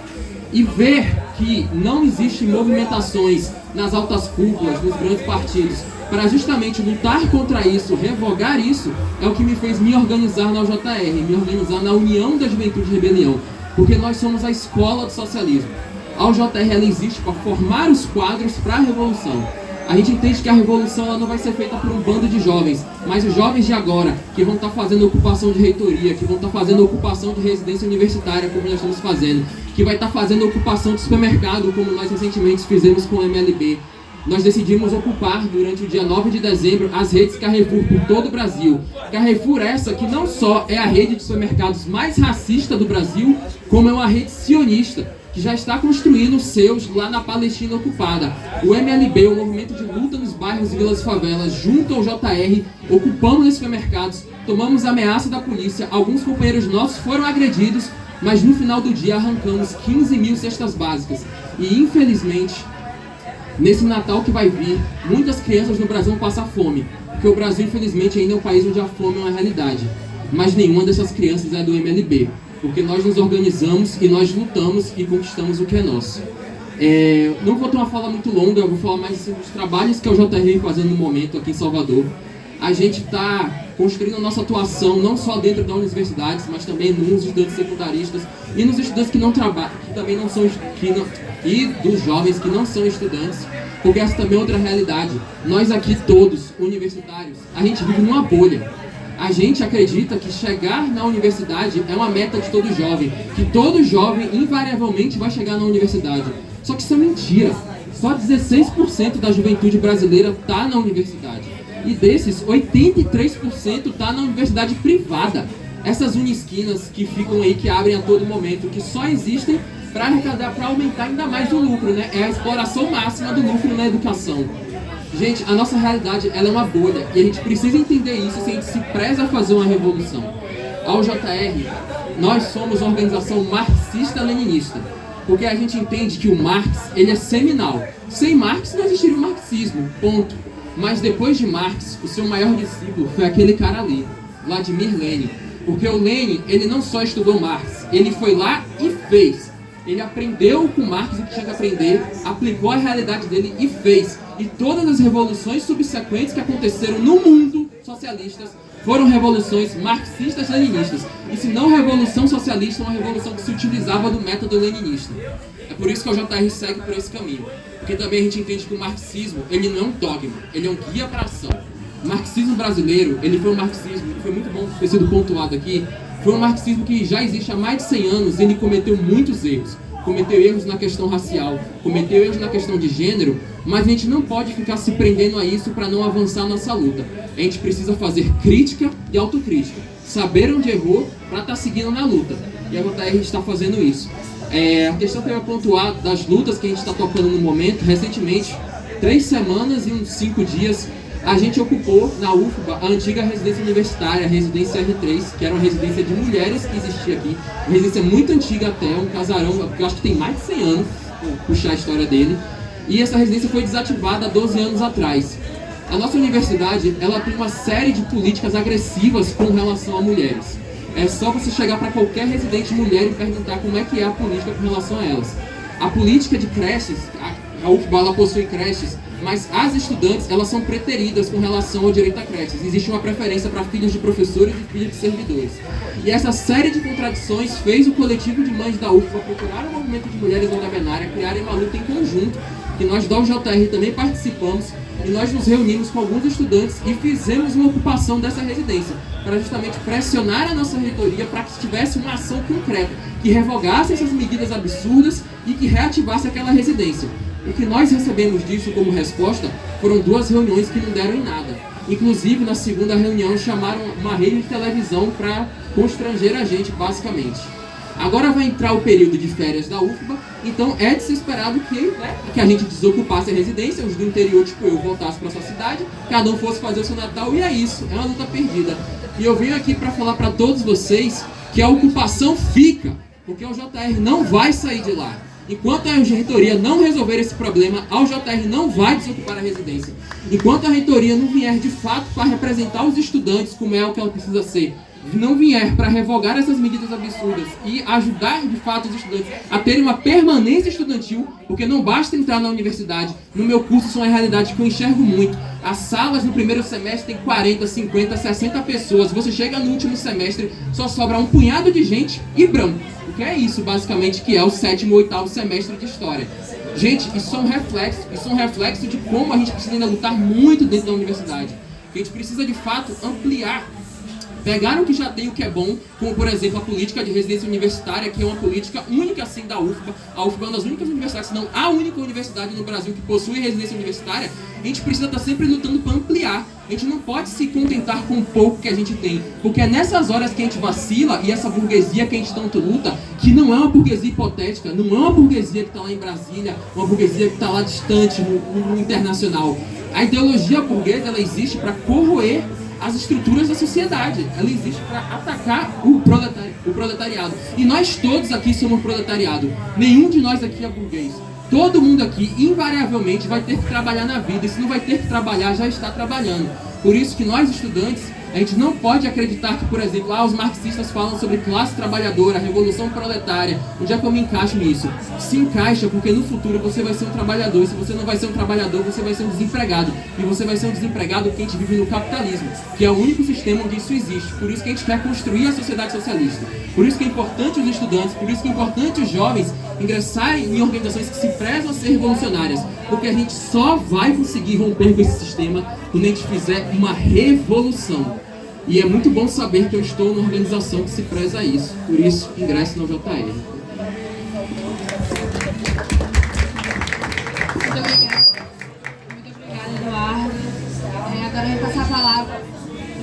E ver que não existem movimentações nas altas cúpulas, nos grandes partidos, para justamente lutar contra isso, revogar isso, é o que me fez me organizar na UJR, me organizar na União da Juventude Rebelião, porque nós somos a escola do socialismo. A UJR ela existe para formar os quadros para a revolução. A gente entende que a revolução ela não vai ser feita por um bando de jovens, mas os jovens de agora, que vão estar fazendo ocupação de reitoria, que vão estar fazendo ocupação de residência universitária, como nós estamos fazendo, que vai estar fazendo ocupação de supermercado, como nós recentemente fizemos com o MLB. Nós decidimos ocupar, durante o dia 9 de dezembro, as redes Carrefour por todo o Brasil. Carrefour essa que não só é a rede de supermercados mais racista do Brasil, como é uma rede sionista, que já está construindo os seus lá na Palestina ocupada. O MLB, o Movimento de Luta nos Bairros e Vilas Favelas, junto ao JR, ocupamos os supermercados, tomamos ameaça da polícia, alguns companheiros nossos foram agredidos, mas no final do dia arrancamos 15 mil cestas básicas. E infelizmente, nesse Natal que vai vir, muitas crianças no Brasil vão passar fome, porque o Brasil, infelizmente, ainda é um país onde a fome é uma realidade. Mas nenhuma dessas crianças é do MLB, porque nós nos organizamos e nós lutamos e conquistamos o que é nosso. Não vou ter uma fala muito longa, eu vou falar mais dos trabalhos que a UJR vem fazendo no momento aqui em Salvador. A gente está construindo a nossa atuação não só dentro das universidades, mas também nos estudantes secundaristas e nos estudantes que não trabalham, que também não são, e dos jovens que não são estudantes, porque essa também é outra realidade. Nós aqui todos, universitários, a gente vive numa bolha. A gente acredita que chegar na universidade é uma meta de todo jovem, que todo jovem invariavelmente vai chegar na universidade. Só que isso é mentira. Só 16% da juventude brasileira está na universidade. E desses, 83% está na universidade privada. Essas unisquinas que ficam aí, que abrem a todo momento, que só existem para arrecadar, para aumentar ainda mais o lucro, né? É a exploração máxima do lucro na educação. Gente, a nossa realidade ela é uma bolha e a gente precisa entender isso se a gente se preza a fazer uma revolução. A UJR, nós somos uma organização marxista-leninista, porque a gente entende que o Marx ele é seminal. Sem Marx não existiria o marxismo, ponto. Mas depois de Marx, o seu maior discípulo foi aquele cara ali, Vladimir Lenin. Porque o Lenin, ele não só estudou Marx, ele foi lá e fez. Ele aprendeu com Marx o que tinha que aprender, aplicou a realidade dele e fez. E todas as revoluções subsequentes que aconteceram no mundo socialistas foram revoluções marxistas-leninistas. E se não revolução socialista, uma revolução que se utilizava do método leninista. É por isso que o JR segue por esse caminho. Porque também a gente entende que o marxismo, ele não é um dogma, ele é um guia para a ação. O marxismo brasileiro, ele foi um marxismo, foi muito bom ter sido pontuado aqui, foi um marxismo que já existe há mais de 100 anos e ele cometeu muitos erros. Cometeu erros na questão racial, cometeu erros na questão de gênero, mas a gente não pode ficar se prendendo a isso para não avançar nossa luta. A gente precisa fazer crítica e autocrítica, saber onde errou para estar seguindo na luta. E a JR está fazendo isso. A questão que eu ia pontuar das lutas que a gente está tocando no momento, recentemente, 3 semanas e uns 5 dias, a gente ocupou na UFBA a antiga residência universitária, a residência R3, que era uma residência de mulheres que existia aqui. Uma residência muito antiga até, um casarão, porque eu acho que tem mais de 100 anos, vou puxar a história dele. E essa residência foi desativada há 12 anos atrás. A nossa universidade, ela tem uma série de políticas agressivas com relação a mulheres. É só você chegar para qualquer residente mulher e perguntar como é que é a política com relação a elas. A política de creches, a UFBA ela possui creches, mas as estudantes elas são preteridas com relação ao direito a creches. Existe uma preferência para filhos de professores e filhos de servidores. E essa série de contradições fez o coletivo de mães da UFBA procurar o movimento de mulheres ondamenárias, criarem uma luta em conjunto, que nós da UJR também participamos, e nós nos reunimos com alguns estudantes e fizemos uma ocupação dessa residência, para justamente pressionar a nossa reitoria para que tivesse uma ação concreta, que revogasse essas medidas absurdas e que reativasse aquela residência. O que nós recebemos disso como resposta foram 2 reuniões que não deram em nada. Inclusive, na segunda reunião, chamaram uma rede de televisão para constranger a gente, basicamente. Agora vai entrar o período de férias da UFBA, então é de ser esperado que a gente desocupasse a residência, os do interior, tipo eu, voltasse para sua cidade, cada um fosse fazer o seu Natal, e é isso, é uma luta perdida. E eu venho aqui para falar para todos vocês que a ocupação fica, porque o JR não vai sair de lá. Enquanto a reitoria não resolver esse problema, a UJR não vai desocupar a residência. Enquanto a reitoria não vier de fato para representar os estudantes, como é o que ela precisa ser, não vier para revogar essas medidas absurdas e ajudar de fato os estudantes a terem uma permanência estudantil, porque não basta entrar na universidade. No meu curso isso é uma realidade que eu enxergo muito. As salas no primeiro semestre tem 40, 50, 60 pessoas. Você chega no último semestre, só sobra um punhado de gente e branco. O que é isso, basicamente, que é o 7º ou 8º semestre de História. Gente, isso é um reflexo de como a gente precisa ainda lutar muito dentro da universidade. Que a gente precisa, de fato, ampliar. Pegaram o que já tem, o que é bom, como, por exemplo, a política de residência universitária, que é uma política única, assim, da UFBA. A UFBA é uma das únicas universidades, se não a única universidade no Brasil que possui residência universitária. A gente precisa estar sempre lutando para ampliar. A gente não pode se contentar com o pouco que a gente tem, porque é nessas horas que a gente vacila, e essa burguesia que a gente tanto luta, que não é uma burguesia hipotética, não é uma burguesia que está lá em Brasília, uma burguesia que está lá distante, no internacional. A ideologia burguesa, ela existe para corroer as estruturas da sociedade. Ela existe para atacar o proletariado. E nós todos aqui somos proletariado. Nenhum de nós aqui é burguês. Todo mundo aqui, invariavelmente, vai ter que trabalhar na vida. E se não vai ter que trabalhar, já está trabalhando. Por isso que nós, estudantes, a gente não pode acreditar que, por exemplo, os marxistas falam sobre classe trabalhadora, revolução proletária. Onde é que eu me encaixo nisso? Se encaixa, porque no futuro você vai ser um trabalhador. E se você não vai ser um trabalhador, você vai ser um desempregado. E você vai ser um desempregado porque a gente vive no capitalismo, que é o único sistema onde isso existe. Por isso que a gente quer construir a sociedade socialista. Por isso que é importante os estudantes, por isso que é importante os jovens ingressarem em organizações que se prezam a ser revolucionárias. Porque a gente só vai conseguir romper com esse sistema quando a gente fizer uma revolução. E é muito bom saber que eu estou numa organização que se preza a isso. Por isso, ingresse no JR. Muito obrigada, Eduardo. Agora eu vou passar a palavra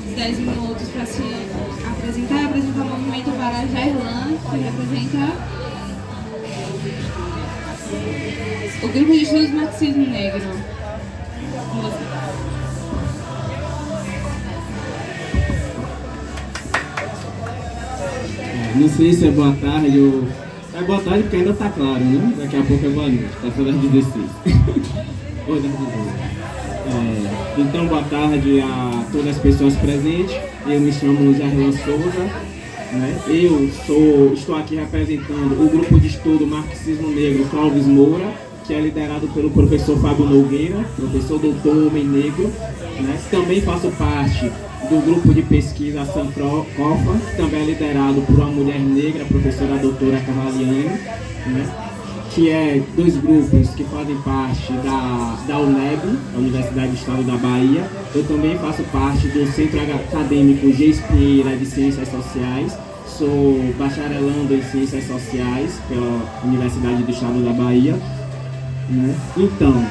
uns 10 minutos para se apresentar e apresentar o movimento para Jairlan, que representa o Grupo de Estudos Marxismo Negro. Não sei se é boa tarde ou... É boa tarde porque ainda tá claro, né? Daqui a pouco é boa noite, tá só das 16. Ou das 18. Então, boa tarde a todas as pessoas presentes. Eu me chamo Jairlan Souza, né? Estou aqui representando o grupo de estudo Marxismo Negro Clóvis Moura, que é liderado pelo professor Fábio Nogueira, professor doutor homem negro, né? Também faço parte do grupo de pesquisa Ação Cofa, que também é liderado por uma mulher negra, a professora doutora Carvaliane, né? Que é dois grupos que fazem parte da UNEB, a Universidade do Estado da Bahia. Eu também faço parte do Centro Acadêmico Geis Pinheira de Ciências Sociais, sou bacharelando em Ciências Sociais pela Universidade do Estado da Bahia. Né? Então,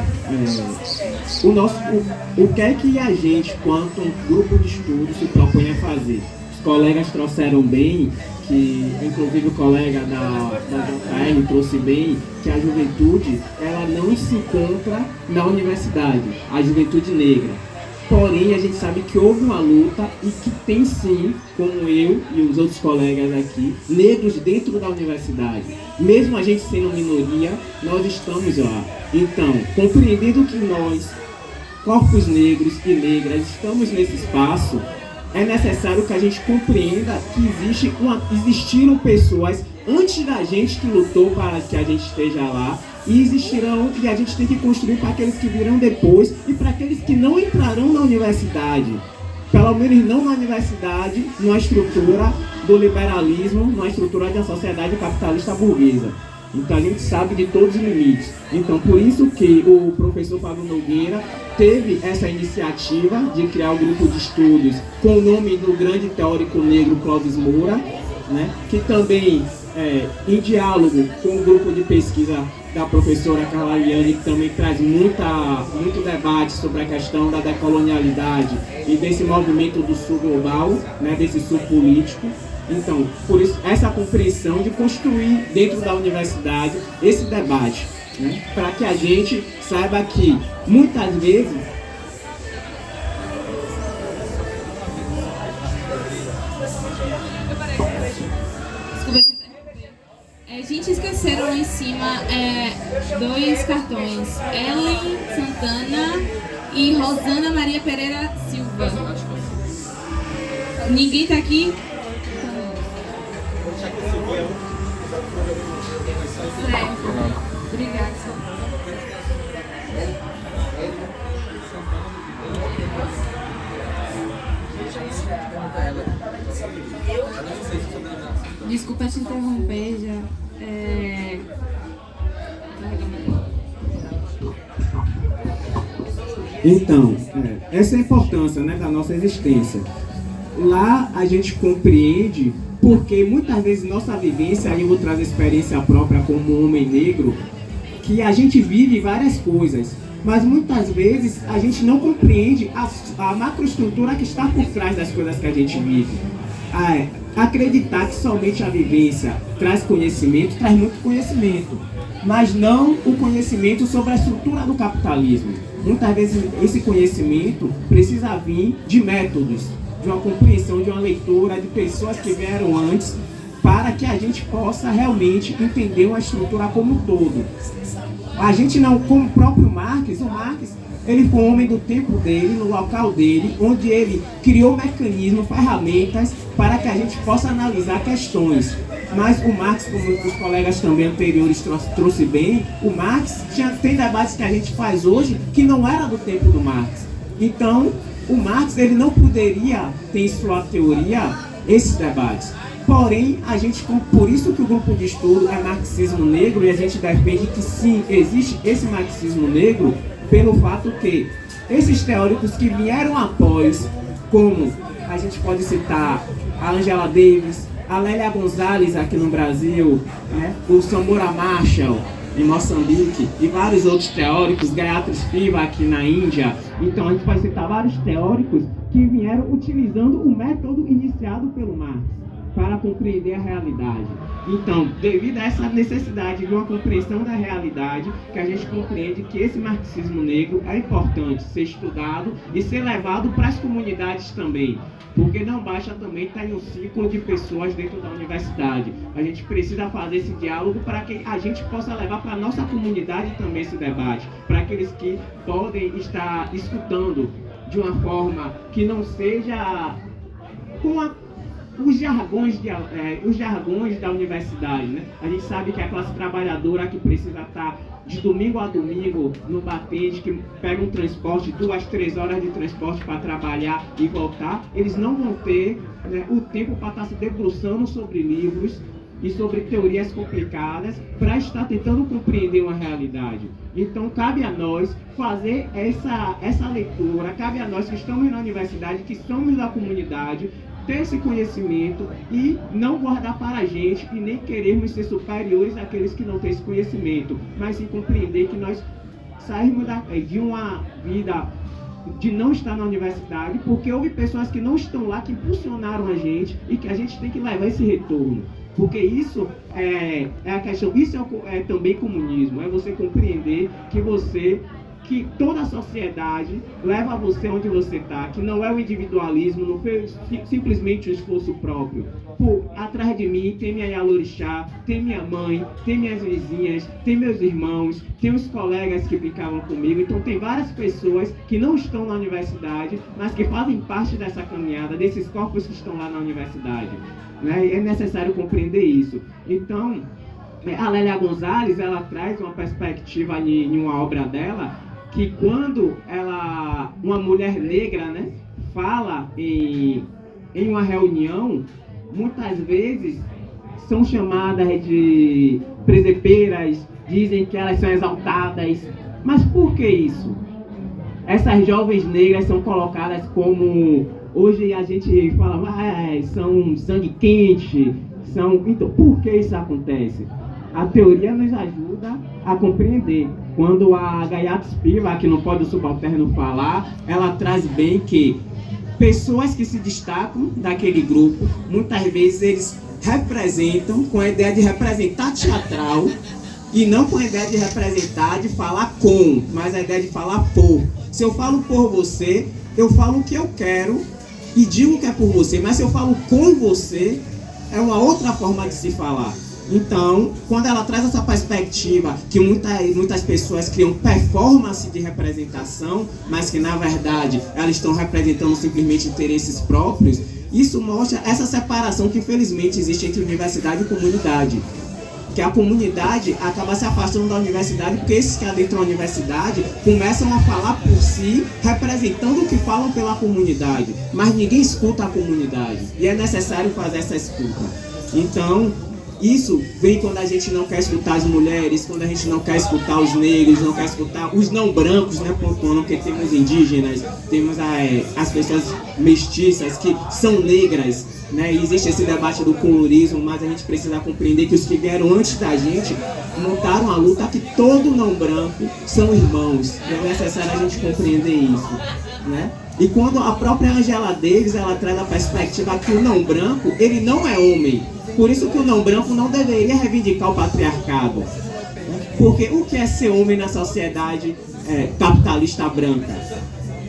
o que é que a gente, quanto grupo de estudo, se propõe a fazer? Os colegas trouxeram bem, que inclusive o colega da JR trouxe bem, que a juventude ela não se encontra na universidade, a juventude negra. Porém, a gente sabe que houve uma luta e que tem sim, como eu e os outros colegas aqui, negros dentro da universidade. Mesmo a gente sendo minoria, nós estamos lá. Então, compreendendo que nós, corpos negros e negras, estamos nesse espaço, é necessário que a gente compreenda que existiram pessoas antes da gente que lutou para que a gente esteja lá, e existirão, e a gente tem que construir para aqueles que virão depois e para aqueles que não entrarão na universidade. Pelo menos não na universidade, numa estrutura do liberalismo, numa estrutura da sociedade capitalista burguesa. Então a gente sabe de todos os limites. Então por isso que o professor Fábio Nogueira teve essa iniciativa de criar o grupo de estudos com o nome do grande teórico negro Clóvis Moura, né, que também em diálogo com o grupo de pesquisa da professora Carvaliane, que também traz muito debate sobre a questão da decolonialidade e desse movimento do sul global, né, desse sul político. Então, por isso, essa compreensão de construir dentro da universidade esse debate, né? Para que a gente saiba que, muitas vezes, gente, esqueceram lá em cima 2 cartões. Ellen Santana e Rosana Maria Pereira Silva. Ninguém tá aqui? Certo. Obrigada. Desculpa te interromper, já. Então, essa é a importância, né, da nossa existência. Lá a gente compreende porque muitas vezes nossa vivência, aí eu vou trazer experiência própria como homem negro, que a gente vive várias coisas, mas muitas vezes a gente não compreende a macroestrutura que está por trás das coisas que a gente vive. Acreditar que somente a vivência traz conhecimento, traz muito conhecimento, mas não o conhecimento sobre a estrutura do capitalismo. Muitas vezes esse conhecimento precisa vir de métodos, de uma compreensão, de uma leitura, de pessoas que vieram antes, para que a gente possa realmente entender uma estrutura como um todo. A gente não, como o próprio Marx, o Marx, ele foi um homem do tempo dele, no local dele, onde ele criou mecanismos, ferramentas para que a gente possa analisar questões. Mas o Marx, como os colegas também anteriores trouxe bem, o Marx tem debates que a gente faz hoje que não era do tempo do Marx. Então, o Marx ele não poderia ter em sua teoria esses debates. Porém, por isso que o grupo de estudo é marxismo negro, e a gente defende que sim, existe esse marxismo negro, pelo fato que esses teóricos que vieram após, como a gente pode citar a Angela Davis, a Lélia Gonzalez aqui no Brasil, né? O Samora Marshall em Moçambique e vários outros teóricos, Gayatri Spivak aqui na Índia. Então a gente pode citar vários teóricos que vieram utilizando o método iniciado pelo Marx para compreender a realidade. Então, devido a essa necessidade de uma compreensão da realidade, que a gente compreende que esse marxismo negro é importante ser estudado e ser levado para as comunidades também, porque não basta também estar em um ciclo de pessoas dentro da universidade. A gente precisa fazer esse diálogo para que a gente possa levar para a nossa comunidade também esse debate, para aqueles que podem estar escutando de uma forma que não seja com os jargões da universidade, né? A gente sabe que a classe trabalhadora que precisa estar de domingo a domingo no batente, que pega um transporte, 2, 3 horas de transporte para trabalhar e voltar, eles não vão ter, né, o tempo para estar se debruçando sobre livros e sobre teorias complicadas para estar tentando compreender uma realidade. Então cabe a nós fazer essa leitura, cabe a nós que estamos na universidade, que somos da comunidade, ter esse conhecimento e não guardar para a gente e nem querermos ser superiores àqueles que não têm esse conhecimento, mas sim compreender que nós saímos de uma vida de não estar na universidade, porque houve pessoas que não estão lá, que impulsionaram a gente e que a gente tem que levar esse retorno. Porque isso é a questão, isso é também comunismo, é você compreender que toda a sociedade leva você onde você está, que não é o individualismo, não foi simplesmente o esforço próprio. Pô, atrás de mim tem minha Yalorixá, tem minha mãe, tem minhas vizinhas, tem meus irmãos, tem os colegas que brincavam comigo, então tem várias pessoas que não estão na universidade, mas que fazem parte dessa caminhada, desses corpos que estão lá na universidade, né? É necessário compreender isso. Então, a Lélia Gonzalez, ela traz uma perspectiva em uma obra dela, que quando uma mulher negra, né, fala em uma reunião, muitas vezes são chamadas de presepeiras, dizem que elas são exaltadas. Mas por que isso? Essas jovens negras são colocadas como... Hoje a gente fala, são sangue quente, Então, por que isso acontece? A teoria nos ajuda a compreender. Quando a Gayatri Spivak, aqui no Pódio Subalterno, falar, ela traz bem que pessoas que se destacam daquele grupo, muitas vezes eles representam com a ideia de representar teatral e não com a ideia de representar, de falar com, mas a ideia de falar por. Se eu falo por você, eu falo o que eu quero e digo que é por você, mas se eu falo com você, é uma outra forma de se falar. Então, quando ela traz essa perspectiva que muitas pessoas criam performance de representação, mas que na verdade elas estão representando simplesmente interesses próprios, isso mostra essa separação que infelizmente existe entre universidade e comunidade. Que a comunidade acaba se afastando da universidade porque esses que adentram a universidade começam a falar por si, representando o que falam pela comunidade, mas ninguém escuta a comunidade e é necessário fazer essa escuta. Então, isso vem quando a gente não quer escutar as mulheres, quando a gente não quer escutar os negros, não quer escutar os não brancos, né, pontuando, porque temos indígenas, temos as pessoas mestiças que são negras, né, e existe esse debate do colorismo, mas a gente precisa compreender que os que vieram antes da gente montaram a luta que todo não branco são irmãos, e é necessário a gente compreender isso, né? E quando a própria Angela Davis, ela traz a perspectiva que o não branco, ele não é homem. Por isso que o não branco não deveria reivindicar o patriarcado. Porque o que é ser homem na sociedade capitalista branca?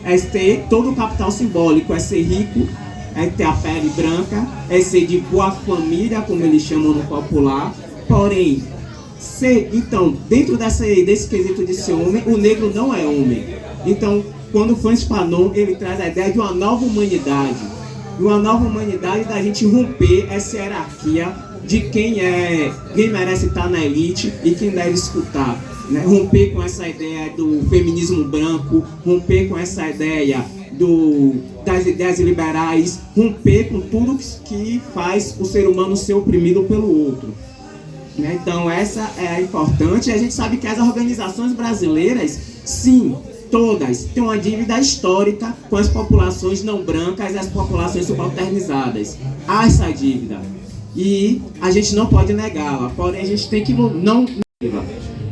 É ter todo o capital simbólico, é ser rico, é ter a pele branca, é ser de boa família, como eles chamam no popular. Porém, então, dentro desse quesito de ser homem, o negro não é homem. Então, quando o Frantz Fanon, ele traz a ideia de uma nova humanidade. De uma nova humanidade da gente romper essa hierarquia de quem merece estar na elite e quem deve escutar. Né? Romper com essa ideia do feminismo branco, romper com essa ideia das ideias liberais, romper com tudo que faz o ser humano ser oprimido pelo outro. Né? Então essa é importante. A gente sabe que as organizações brasileiras, sim, todas têm uma dívida histórica com as populações não brancas e as populações subalternizadas. Há essa dívida. E a gente não pode negá-la, porém a gente tem que não negá-la.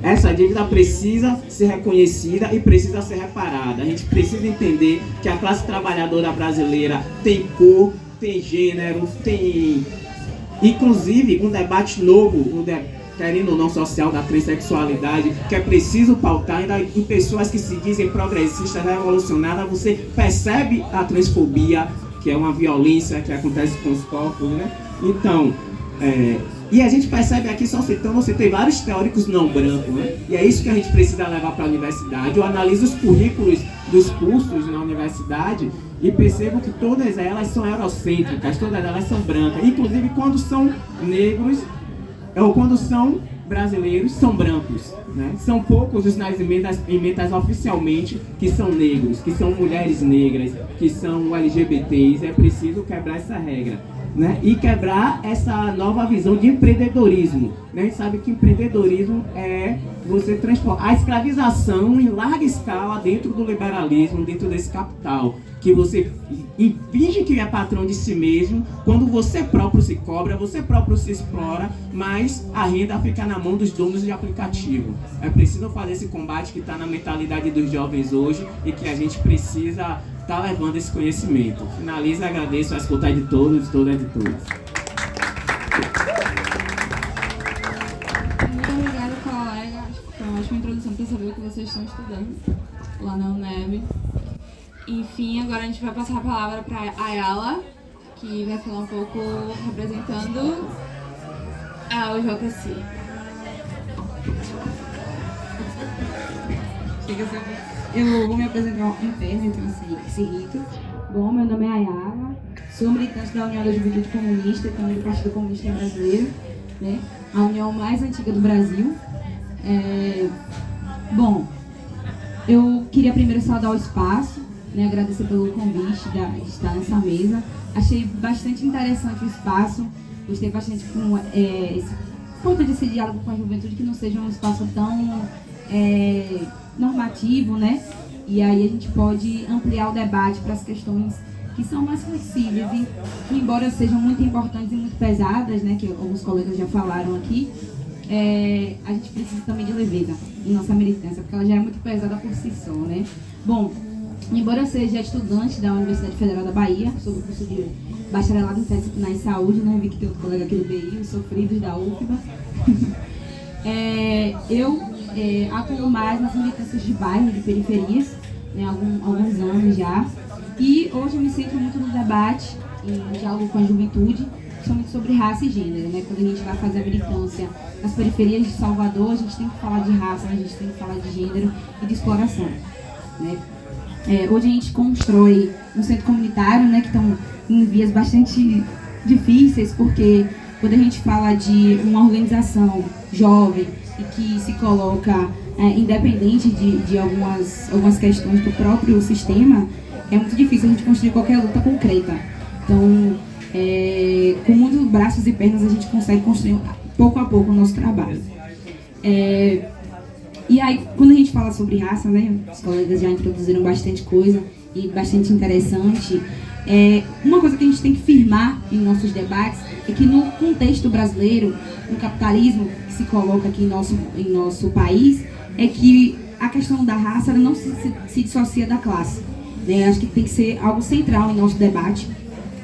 Essa dívida precisa ser reconhecida e precisa ser reparada. A gente precisa entender que a classe trabalhadora brasileira tem cor, tem gênero, tem... Inclusive, um debate novo, querendo ou não social, da transexualidade, que é preciso pautar ainda em pessoas que se dizem progressistas, revolucionárias. Você percebe a transfobia, que é uma violência que acontece com os corpos, né? Então, e a gente percebe aqui, só citando, você tem vários teóricos não brancos, né? E é isso que a gente precisa levar para a universidade. Eu analiso os currículos dos cursos na universidade e percebo que todas elas são eurocêntricas, todas elas são brancas. Inclusive, quando são negros, ou quando são brasileiros, são brancos, né? São poucos os nas emendas oficialmente que são negros, que são mulheres negras, que são LGBTs. É preciso quebrar essa regra. Né? E quebrar essa nova visão de empreendedorismo. Né? A gente sabe que empreendedorismo é você transformar a escravização em larga escala dentro do liberalismo, dentro desse capital, que você finge que é patrão de si mesmo, quando você próprio se cobra, você próprio se explora, mas a renda fica na mão dos donos de aplicativo. É preciso fazer esse combate que está na mentalidade dos jovens hoje e que a gente precisa estar levando esse conhecimento. Finalizo e agradeço a escuta de todos e todas de todos. Muito obrigada, colega. Acho que foi uma ótima introdução para saber o que vocês estão estudando lá na UNEB. Enfim, agora a gente vai passar a palavra para a Ayala, que vai falar um pouco representando a UJC. Eu vou me apresentar interna, então esse rito. Bom, meu nome é Ayala, sou militante da União da Juventude Comunista, também do Partido Comunista Brasileiro, né? A união mais antiga do Brasil. Bom, eu queria primeiro saudar o espaço, né? Agradecer pelo convite de estar nessa mesa. Achei bastante interessante o espaço, gostei bastante com esse ponto desse diálogo com a juventude, que não seja um espaço tão normativo, né? E aí a gente pode ampliar o debate para as questões que são mais flexíveis e que, embora sejam muito importantes e muito pesadas, né, que alguns colegas já falaram aqui, a gente precisa também de leveza em nossa militância, porque ela já é muito pesada por si só, né? Bom, embora eu seja estudante da Universidade Federal da Bahia, sou do curso de bacharelado interdisciplinar em saúde, né? Vi que tem outro colega aqui do BI, os sofridos da UFBA. Eu atuo mais nas militâncias de bairro, de periferias, né, alguns anos já. E hoje eu me centro muito no debate e diálogo com a juventude, principalmente sobre raça e gênero, né? Quando a gente vai fazer a militância nas periferias de Salvador, a gente tem que falar de raça, a gente tem que falar de gênero e de exploração, né? Hoje a gente constrói um centro comunitário, né, que estão em vias bastante difíceis, porque quando a gente fala de uma organização jovem e que se coloca independente de algumas questões do próprio sistema, é muito difícil a gente construir qualquer luta concreta. Então, com muitos braços e pernas, a gente consegue construir pouco a pouco o nosso trabalho. E aí, quando a gente fala sobre raça, né, os colegas já introduziram bastante coisa e bastante interessante. Uma coisa que a gente tem que firmar em nossos debates é que no contexto brasileiro, no capitalismo que se coloca aqui em nosso país, é que a questão da raça ela não se dissocia da classe, né? Acho que tem que ser algo central em nosso debate.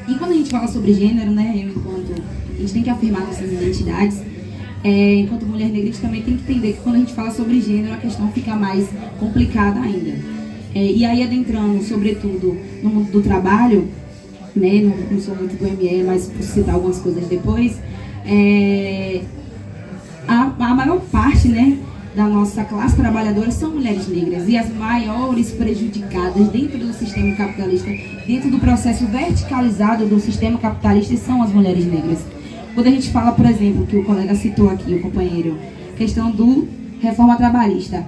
E quando a gente fala sobre gênero, né, a gente tem que afirmar nossas identidades. Enquanto mulher negra, a gente também tem que entender que quando a gente fala sobre gênero, a questão fica mais complicada ainda. E aí, adentrando, sobretudo, no mundo do trabalho, né, não sou muito do ME, mas vou citar algumas coisas depois, a maior parte, né, da nossa classe trabalhadora são mulheres negras, e as maiores prejudicadas dentro do sistema capitalista, dentro do processo verticalizado do sistema capitalista, são as mulheres negras. Quando a gente fala, por exemplo, que o colega citou aqui, o companheiro, questão do reforma trabalhista,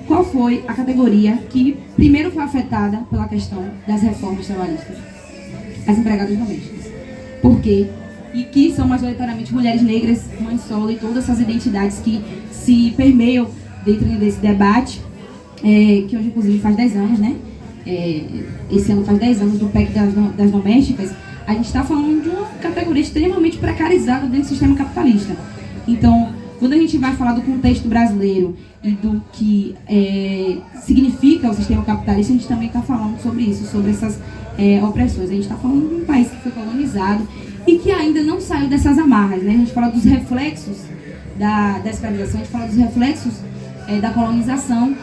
qual foi a categoria que primeiro foi afetada pela questão das reformas trabalhistas? As empregadas domésticas. Por quê? E que são majoritariamente mulheres negras, mães solo e todas essas identidades que se permeiam dentro desse debate, que hoje inclusive faz 10 anos, né? Esse ano faz 10 anos do PEC das domésticas. A gente está falando de uma categoria extremamente precarizada dentro do sistema capitalista. Então, quando a gente vai falar do contexto brasileiro e do que significa o sistema capitalista, a gente também está falando sobre isso, sobre essas opressões. A gente está falando de um país que foi colonizado e que ainda não saiu dessas amarras, né? A gente fala dos reflexos da escravização, a gente fala dos reflexos da colonização.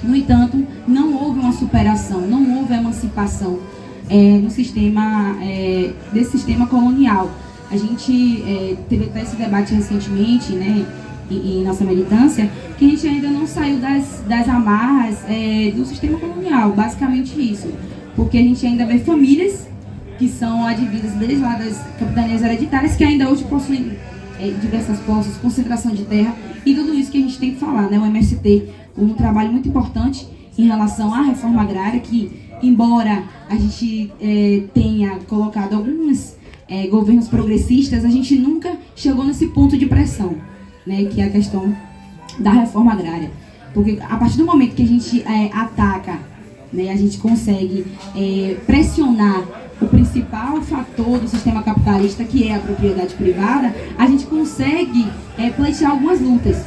No entanto, não houve uma superação, não houve emancipação no sistema, desse sistema colonial. A gente teve até esse debate recentemente, né, em nossa militância, que a gente ainda não saiu das amarras do sistema colonial, basicamente isso. Porque a gente ainda vê famílias que são advindas desde lá das capitanias hereditárias, que ainda hoje possuem diversas posses, concentração de terra, e tudo isso que a gente tem que falar, né? O MST, um trabalho muito importante em relação à reforma agrária, que, embora a gente tenha colocado alguns governos progressistas, a gente nunca chegou nesse ponto de pressão, né, que é a questão da reforma agrária. Porque a partir do momento que a gente ataca, né, a gente consegue pressionar o principal fator do sistema capitalista, que é a propriedade privada, a gente consegue pleitear algumas lutas.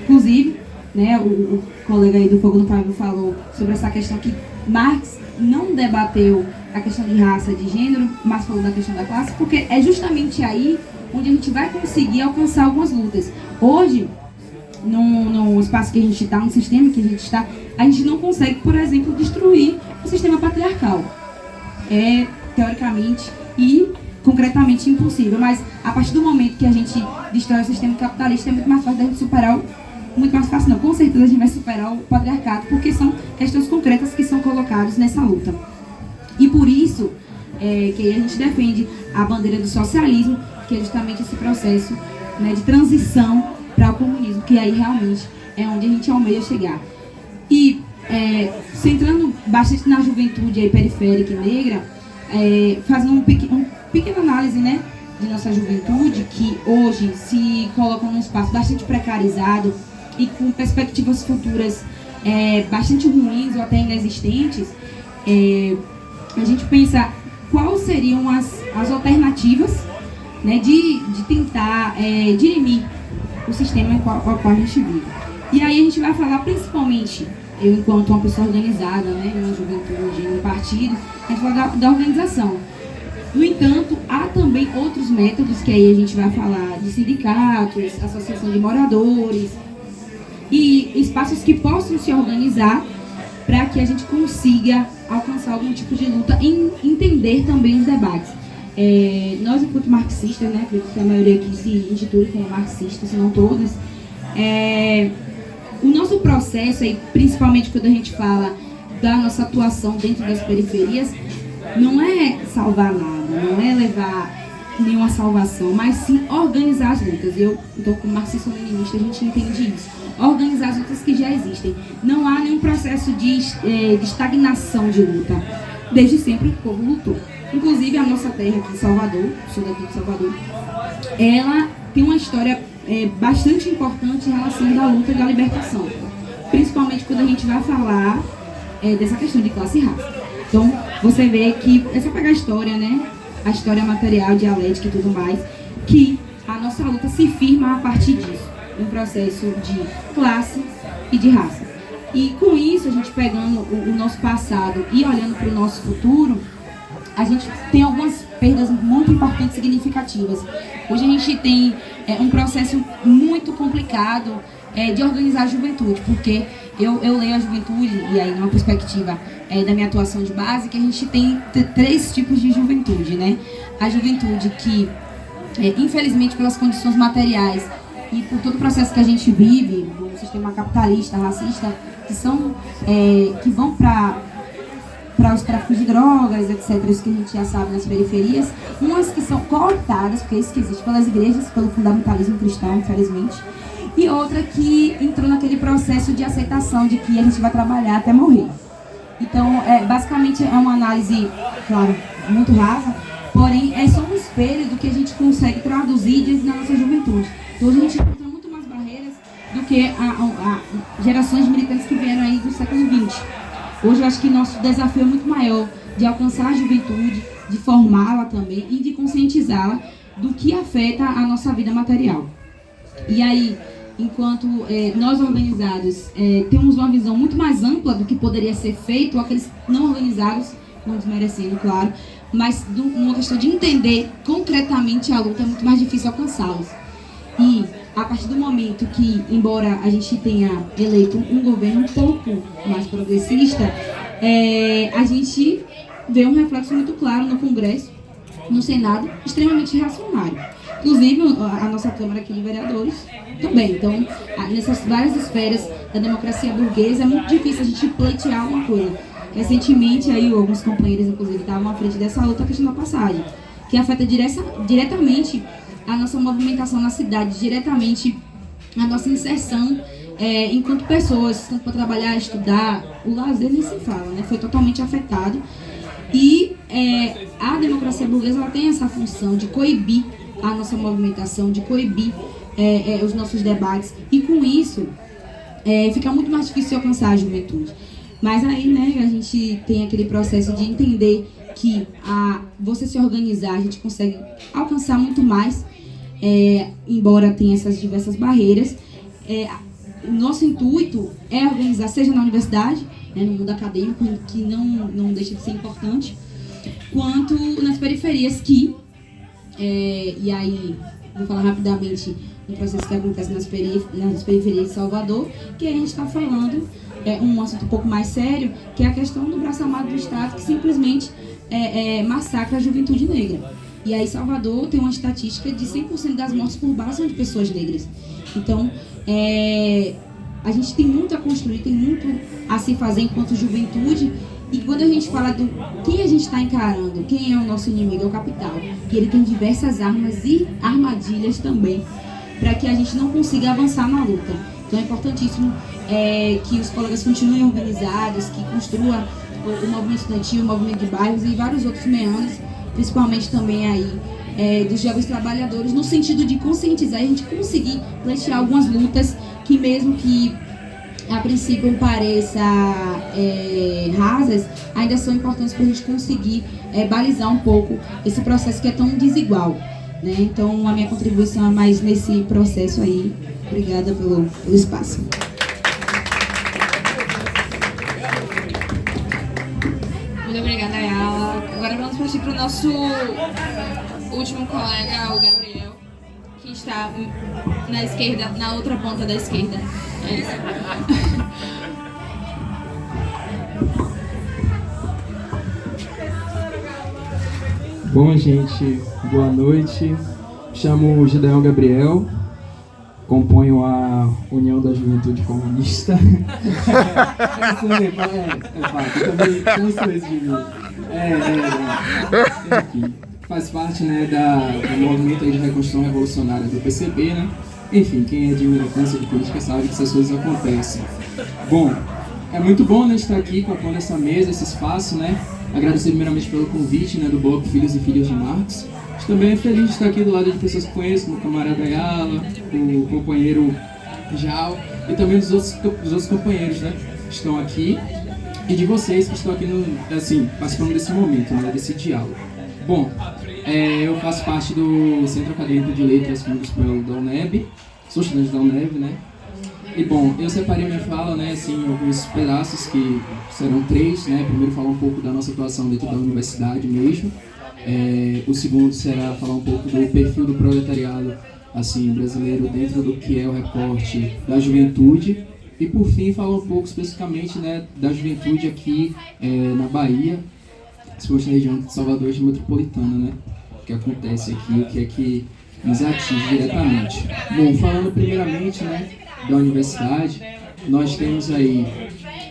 Inclusive, né, o colega aí do Fogo no Pavio falou sobre essa questão que Marx não debateu a questão de raça, de gênero, mas falou da questão da classe, porque é justamente aí onde a gente vai conseguir alcançar algumas lutas. Hoje, no espaço que a gente está, no sistema que a gente está, a gente não consegue, por exemplo, destruir o sistema patriarcal. É teoricamente e concretamente impossível, mas a partir do momento que a gente destrói o sistema capitalista, é muito mais fácil da gente superar muito mais fácil não, com certeza a gente vai superar o patriarcado, porque são questões concretas que são colocadas nessa luta. E por isso que a gente defende a bandeira do socialismo, que é justamente esse processo, né, de transição para o comunismo, que aí realmente é onde a gente almeja chegar. E centrando bastante na juventude aí periférica e negra, fazendo uma pequena análise, né, de nossa juventude, que hoje se coloca num espaço bastante precarizado e com perspectivas futuras bastante ruins ou até inexistentes, a gente pensa quais seriam as alternativas, né, de tentar dirimir o sistema em qual a gente vive. E aí a gente vai falar principalmente eu enquanto uma pessoa organizada, né, em uma juventude, em um partido, a gente fala da organização. No entanto, há também outros métodos, que aí a gente vai falar de sindicatos, associação de moradores, e espaços que possam se organizar para que a gente consiga alcançar algum tipo de luta e entender também os debates. Nós, enquanto marxistas, né, acredito que a maioria aqui se intitula como marxista, se não todas, o nosso processo, aí, principalmente quando a gente fala da nossa atuação dentro das periferias, não é salvar nada, não é levar nenhuma salvação, mas sim organizar as lutas. Então, como marxista-leninista, a gente entende isso. Organizar as lutas que já existem. Não há nenhum processo de estagnação de luta. Desde sempre o povo lutou. Inclusive, a nossa terra aqui em Salvador, sou daqui de Salvador, ela tem uma história bastante importante em relação da luta e da libertação. Principalmente quando a gente vai falar dessa questão de classe e raça. Então, você vê que, é só pegar a história, né? A história material, dialética e tudo mais, que a nossa luta se firma a partir disso, um processo de classe e de raça. E com isso, a gente pegando o nosso passado e olhando para o nosso futuro, a gente tem algumas perdas muito importantes e significativas. Hoje a gente tem um processo muito complicado de organizar a juventude, porque eu leio a juventude, e aí numa perspectiva da minha atuação de base, que a gente tem três tipos de juventude, né? A juventude que, infelizmente, pelas condições materiais e por todo o processo que a gente vive, do sistema capitalista, racista, que vão para os tráficos de drogas, etc., isso que a gente já sabe nas periferias, umas que são cooptadas, porque é isso que existe, pelas igrejas, pelo fundamentalismo cristão, infelizmente, e outra que entrou naquele processo de aceitação de que a gente vai trabalhar até morrer. Então, basicamente é uma análise, claro, muito rasa, porém é só um espelho do que a gente consegue traduzir diante da nossa juventude. Então, hoje a gente encontra muito mais barreiras do que a gerações de militantes que vieram aí do século XX. Hoje eu acho que nosso desafio é muito maior de alcançar a juventude, de formá-la também e de conscientizá-la do que afeta a nossa vida material. E aí, enquanto nós organizados temos uma visão muito mais ampla do que poderia ser feito, aqueles não organizados, não desmerecendo, claro, mas numa questão de entender concretamente a luta, é muito mais difícil alcançá-los. E a partir do momento que, embora a gente tenha eleito um governo um pouco mais progressista, a gente vê um reflexo muito claro no Congresso, no Senado, extremamente reacionário. Inclusive, a nossa Câmara aqui de Vereadores também. Então, nessas várias esferas da democracia burguesa, é muito difícil a gente pleitear alguma coisa. Recentemente, aí, alguns companheiros, inclusive, estavam à frente dessa outra questão da passagem, que afeta diretamente a nossa movimentação na cidade, diretamente a nossa inserção enquanto pessoas, tanto para trabalhar, estudar, o lazer nem se fala, né? Foi totalmente afetado. E a democracia burguesa, ela tem essa função de coibir a nossa movimentação, de coibir os nossos debates, e com isso fica muito mais difícil alcançar a juventude. Mas aí, né, a gente tem aquele processo de entender que você se organizar, a gente consegue alcançar muito mais, embora tenha essas diversas barreiras. O nosso intuito é organizar, seja na universidade, no mundo acadêmico, que não deixa de ser importante, quanto nas periferias que, e aí vou falar rapidamente um processo que acontece nas periferias de Salvador, que a gente está falando um assunto um pouco mais sério, que é a questão do braço armado do Estado, que simplesmente massacra a juventude negra. E aí Salvador tem uma estatística de 100% das mortes por bala são de pessoas negras. Então, a gente tem muito a construir, tem muito a se fazer enquanto juventude. E quando a gente fala do quem a gente está encarando, quem é o nosso inimigo, é o capital. E ele tem diversas armas e armadilhas também, para que a gente não consiga avançar na luta. Então é importantíssimo que os colegas continuem organizados, que construam o movimento estudantil, o movimento de bairros e vários outros meandros, principalmente também aí dos jovens trabalhadores, no sentido de conscientizar e a gente conseguir pleitear algumas lutas que, mesmo que a princípio pareça rasas, ainda são importantes para a gente conseguir balizar um pouco esse processo que é tão desigual, né? Então a minha contribuição é mais nesse processo aí. Obrigada pelo espaço. vamos partir para o nosso último colega, o Gabriel, que está na esquerda, na outra ponta da esquerda. É isso. Bom, gente, boa noite. Me chamo Gideon Gabriel, componho a União da Juventude Comunista. Também canso esse de mim. Enfim, faz parte, né, do movimento aí de reconstrução revolucionária do PCB, né? Enfim, quem é de militância de política sabe que essas coisas acontecem. Bom, é muito bom, né, estar aqui compondo essa mesa, esse espaço, né? Agradecer primeiramente pelo convite, né, do bloco Filhos e Filhas de Marx. Também é feliz de estar aqui do lado de pessoas que conheço, como o camarada Ayala, o companheiro Jal e também dos outros companheiros, né, que estão aqui e de vocês que estão aqui participando desse momento, né, desse diálogo. Bom, eu faço parte do Centro Acadêmico de Letras da UNEB, sou estudante da UNEB, né? E bom, eu separei minha fala, né, assim, em alguns pedaços que serão 3, né? Primeiro falar um pouco da nossa atuação dentro da universidade mesmo. O segundo será falar um pouco do perfil do proletariado, assim, brasileiro dentro do que é o recorte da juventude. E por fim, falar um pouco especificamente, né, da juventude aqui na Bahia, principalmente na região de Salvador e metropolitana, né? O que acontece aqui, o que é que nos atinge diretamente. Bom, falando primeiramente, né, da universidade, nós temos aí,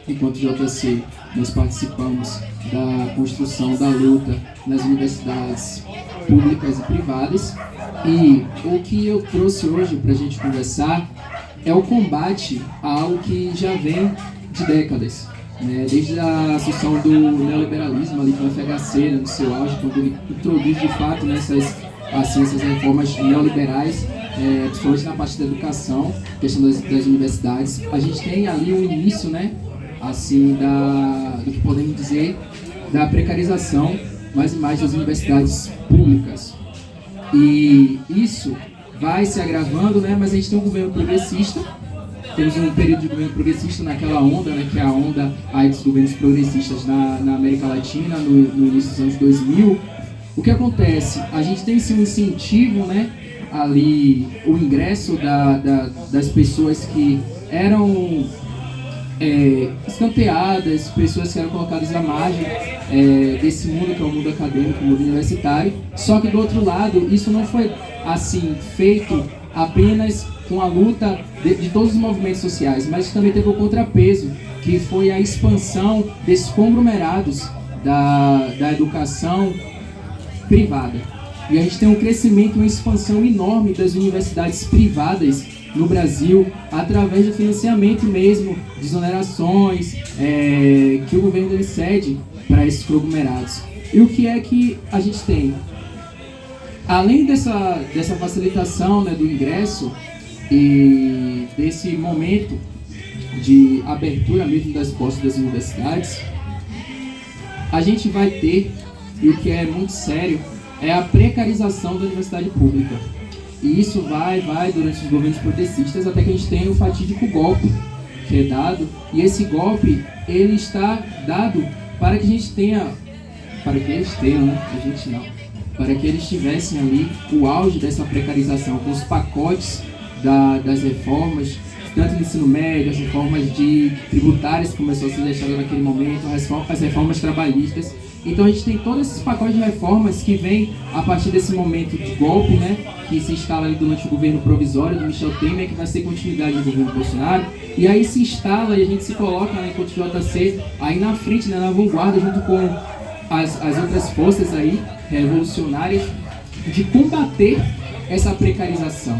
enquanto JC, nós participamos da construção da luta nas universidades públicas e privadas, e o que eu trouxe hoje para a gente conversar é o combate a algo que já vem de décadas, né? Desde a assunção do neoliberalismo ali com o FHC, né, no seu auge, quando ele introduz de fato, né, essas reformas neoliberais, principalmente na parte da educação, questão das universidades. A gente tem ali um início, né, assim, do que podemos dizer da precarização mais e mais das universidades públicas. E isso vai se agravando, né, mas a gente tem um governo progressista, temos um período de governo progressista naquela onda, né, que é a onda aí dos governos progressistas na América Latina, no início dos anos 2000. O que acontece? A gente tem sim um incentivo, né, ali, o ingresso das pessoas que eram escanteadas, pessoas que eram colocadas à margem desse mundo que é o mundo acadêmico, o mundo universitário. Só que do outro lado, isso não foi assim feito apenas com a luta de todos os movimentos sociais, mas também teve o contrapeso, que foi a expansão desses conglomerados da educação privada. E a gente tem um crescimento, uma expansão enorme das universidades privadas no Brasil, através do financiamento mesmo, de exonerações que o governo ele cede para esses conglomerados. E o que é que a gente tem? Além dessa facilitação, né, do ingresso e desse momento de abertura mesmo das portas das universidades, a gente vai ter, e o que é muito sério, é a precarização da universidade pública. E isso vai durante os governos progressistas, até que a gente tem o fatídico golpe que é dado, e esse golpe, ele está dado para que a gente tenha, para que eles tenham, né? A gente não, para que eles tivessem ali o auge dessa precarização, com os pacotes das reformas, tanto no ensino médio, as reformas tributárias que começou a ser deixadas naquele momento, as reformas trabalhistas. Então a gente tem todos esses pacotes de reformas que vêm a partir desse momento de golpe, né, que se instala ali durante o governo provisório do Michel Temer, que vai ser continuidade do governo Bolsonaro, e aí se instala e a gente se coloca, né, enquanto JC aí na frente, né, na vanguarda, junto com as outras forças aí revolucionárias, de combater essa precarização.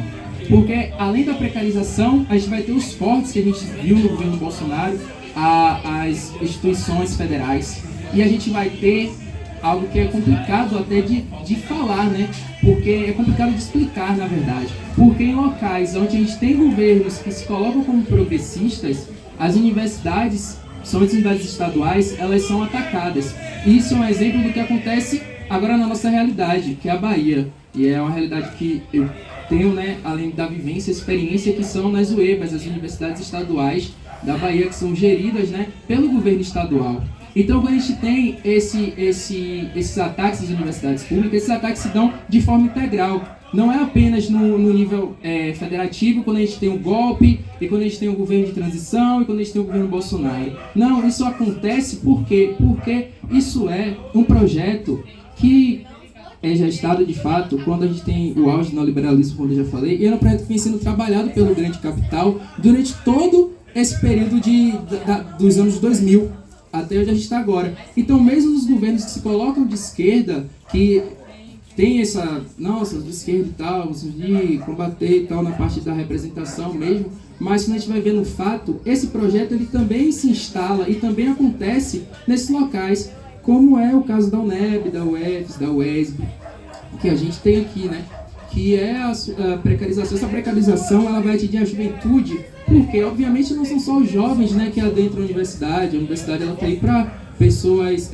Porque além da precarização, a gente vai ter os fortes que a gente viu no governo Bolsonaro, as instituições federais. E a gente vai ter algo que é complicado até de falar, né? Porque é complicado de explicar, na verdade. Porque em locais onde a gente tem governos que se colocam como progressistas, as universidades, somente as universidades estaduais, elas são atacadas. E isso é um exemplo do que acontece agora na nossa realidade, que é a Bahia. E é uma realidade que eu tenho, né, além da vivência, experiência, que são nas UEBAs, as universidades estaduais da Bahia, que são geridas, né, pelo governo estadual. Então, quando a gente tem esses ataques às universidades públicas, esses ataques se dão de forma integral. Não é apenas no nível federativo, quando a gente tem o golpe, e quando a gente tem o governo de transição, e quando a gente tem o governo Bolsonaro. Não, isso acontece por quê? Porque isso é um projeto que é gestado de fato quando a gente tem o auge do neoliberalismo, como eu já falei, e é um projeto que vem sendo trabalhado pelo grande capital durante todo esse período dos anos 2000, até onde a gente está agora. Então, mesmo os governos que se colocam de esquerda, que tem essa, nossa, de esquerda e tal, de combater e tal na parte da representação mesmo, mas quando a gente vai ver no fato, esse projeto ele também se instala e também acontece nesses locais, como é o caso da UNEB, da UFES, da UESB, que a gente tem aqui, né? Que é a precarização. Essa precarização ela vai atingir a juventude, porque obviamente não são só os jovens, né, que adentram a universidade ela está aí para pessoas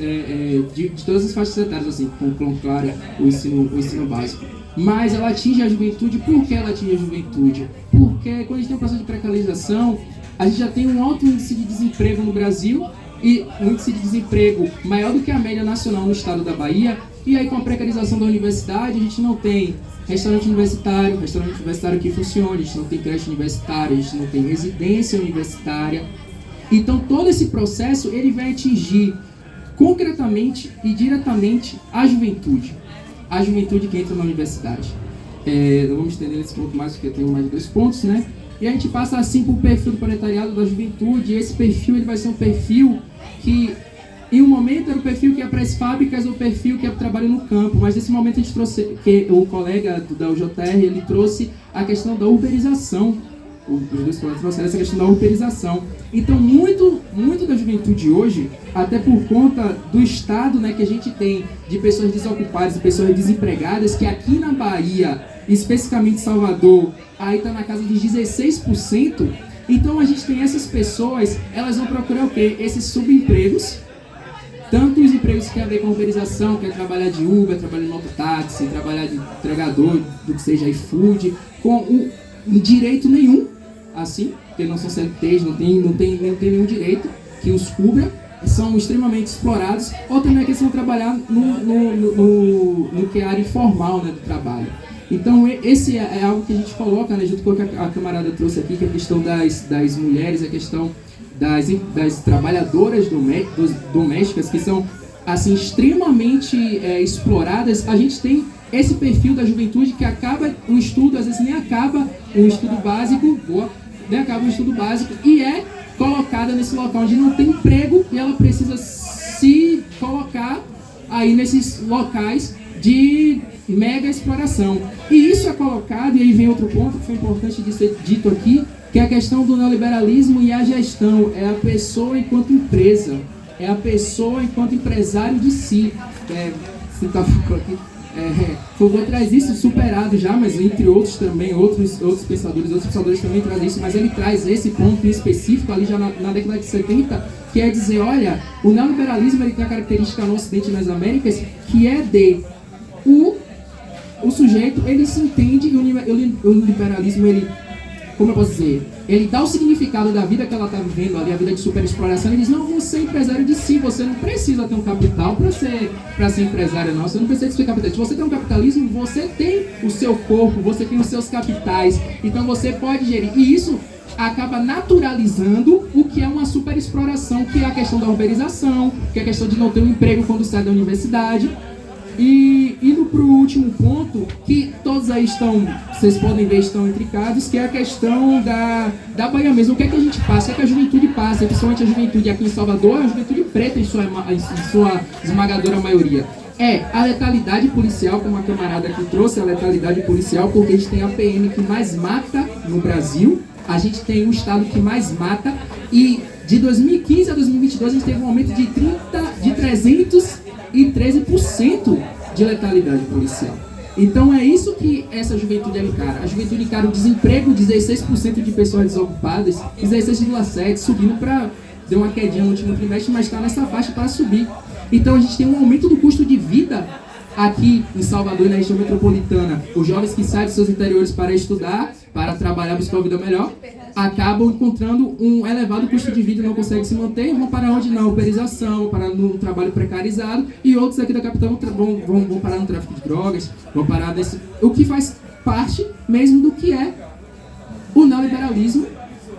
de todas as faixas etárias, assim, com claro o ensino básico. Mas ela atinge a juventude. Por que ela atinge a juventude? Porque quando a gente tem um processo de precarização, a gente já tem um alto índice de desemprego no Brasil, e um índice de desemprego maior do que a média nacional no estado da Bahia, e aí com a precarização da universidade, a gente não tem restaurante universitário que funciona, a gente não tem creche universitária, a gente não tem residência universitária. Então todo esse processo ele vai atingir concretamente e diretamente a juventude que entra na universidade. Não vamos estender nesse ponto mais, porque eu tenho mais 2 pontos, né? E a gente passa assim para o perfil do proletariado da juventude, e esse perfil ele vai ser um perfil que, em um momento, era o perfil que ia para as fábricas, ou o perfil que ia para o trabalho no campo, mas nesse momento a gente trouxe, que o colega da UJR, ele trouxe a questão da uberização. Os 2 colegas trouxeram essa questão da uberização. Então, muito da juventude hoje, até por conta do estado, né, que a gente tem de pessoas desocupadas e pessoas desempregadas, que aqui na Bahia, especificamente Salvador, aí está na casa de 16%. Então a gente tem essas pessoas, elas vão procurar o quê? Esses subempregos, tanto os empregos que tem a ver com uberização, que é trabalhar de Uber, trabalhar de mototáxi, trabalhar de entregador, do que seja iFood, com direito nenhum, assim, porque não são CLTs, não tem nenhum direito que os cubra, são extremamente explorados, ou também aqueles que vão trabalhar no que é a área informal, né, do trabalho. Então, esse é algo que a gente coloca, né, junto com o que a camarada trouxe aqui, que é a questão das mulheres, a questão das trabalhadoras domésticas, que são assim, extremamente exploradas. A gente tem esse perfil da juventude que acaba o estudo, às vezes nem acaba o estudo básico, e é colocada nesse local onde não tem emprego, e ela precisa se colocar aí nesses locais de mega exploração. E isso é colocado, e aí vem outro ponto que foi importante de ser dito aqui, que é a questão do neoliberalismo e a gestão. É a pessoa enquanto empresa, é a pessoa enquanto empresário de si. Você está aqui. Foucault traz isso superado já, mas entre outros também, outros pensadores também trazem isso, mas ele traz esse ponto em específico ali já na década de 70, que é dizer, olha, o neoliberalismo ele tem a característica no Ocidente e nas Américas, que é de o sujeito, ele se entende, e o liberalismo, ele, como eu posso dizer, ele dá o significado da vida que ela está vivendo ali, a vida de superexploração. Ele diz, não, você é empresário de si, você não precisa ter um capital para ser empresário, não, você não precisa ser capitalista. Se você tem um capitalismo, você tem o seu corpo, você tem os seus capitais, então você pode gerir, e isso acaba naturalizando o que é uma superexploração, que é a questão da uberização, que é a questão de não ter um emprego quando sai da universidade. E indo para o último ponto, que todos aí estão, vocês podem ver, estão intricados, que é a questão da Bahia mesmo. O que é que a gente passa, o que é que a juventude passa, principalmente a juventude aqui em Salvador, a juventude preta em sua esmagadora maioria. É a letalidade policial, como a camarada aqui trouxe, a letalidade policial, porque a gente tem a PM que mais mata no Brasil, a gente tem o estado que mais mata, e de 2015 a 2022 a gente teve um aumento de 313% de letalidade policial. Então é isso que essa juventude encara. A juventude encara o desemprego, 16% de pessoas desocupadas, 16,7%, subindo para... Deu uma quedinha no último trimestre, mas está nessa faixa para subir. Então a gente tem um aumento do custo de vida aqui em Salvador e na região metropolitana, os jovens que saem dos seus interiores para estudar, para trabalhar, buscar uma vida melhor, acabam encontrando um elevado custo de vida e não conseguem se manter, vão para onde? Na uberização, para no trabalho precarizado, e outros aqui da capital vão parar no tráfico de drogas, vão parar nesse... O que faz parte mesmo do que é o neoliberalismo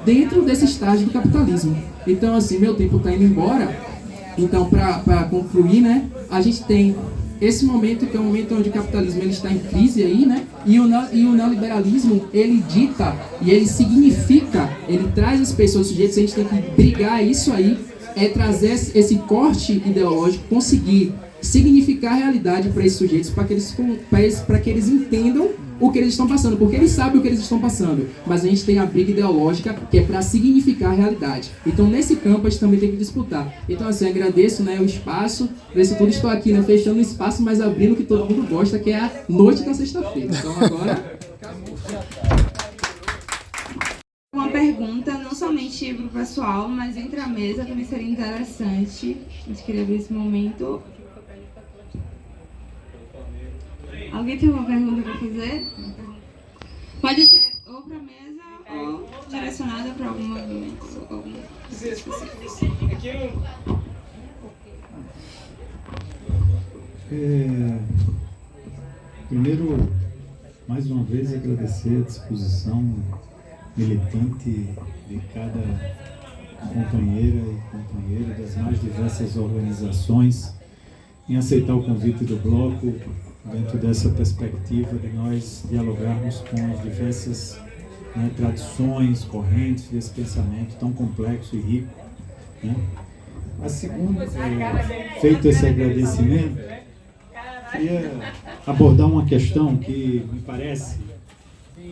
dentro desse estágio do capitalismo. Então, assim, meu tempo está indo embora. Então, para concluir, né, a gente tem esse momento que é um momento onde o capitalismo ele está em crise aí, né? E o neoliberalismo, ele dita e ele significa, ele traz as pessoas, os sujeitos, a gente tem que brigar isso aí, é trazer esse corte ideológico, conseguir significar a realidade para esses sujeitos, para que eles entendam o que eles estão passando, porque eles sabem o que eles estão passando, mas a gente tem a briga ideológica que é para significar a realidade. Então nesse campo a gente também tem que disputar. Então assim, agradeço, né, o espaço, por isso tudo estou aqui, né, fechando o espaço, mas abrindo o que todo mundo gosta, que é a noite da sexta-feira. Então agora... Uma pergunta, não somente para o pessoal, mas entre a mesa também seria interessante. A gente queria ver esse momento. Alguém tem uma pergunta para fazer? Pode ser ou para a mesa ou direcionada para algum movimento. Primeiro, mais uma vez, agradecer a disposição militante de cada companheira e companheiro das mais diversas organizações em aceitar o convite do bloco dentro dessa perspectiva de nós dialogarmos com as diversas tradições, correntes desse pensamento tão complexo e rico. Né? A segunda, feito esse agradecimento, queria abordar uma questão que me parece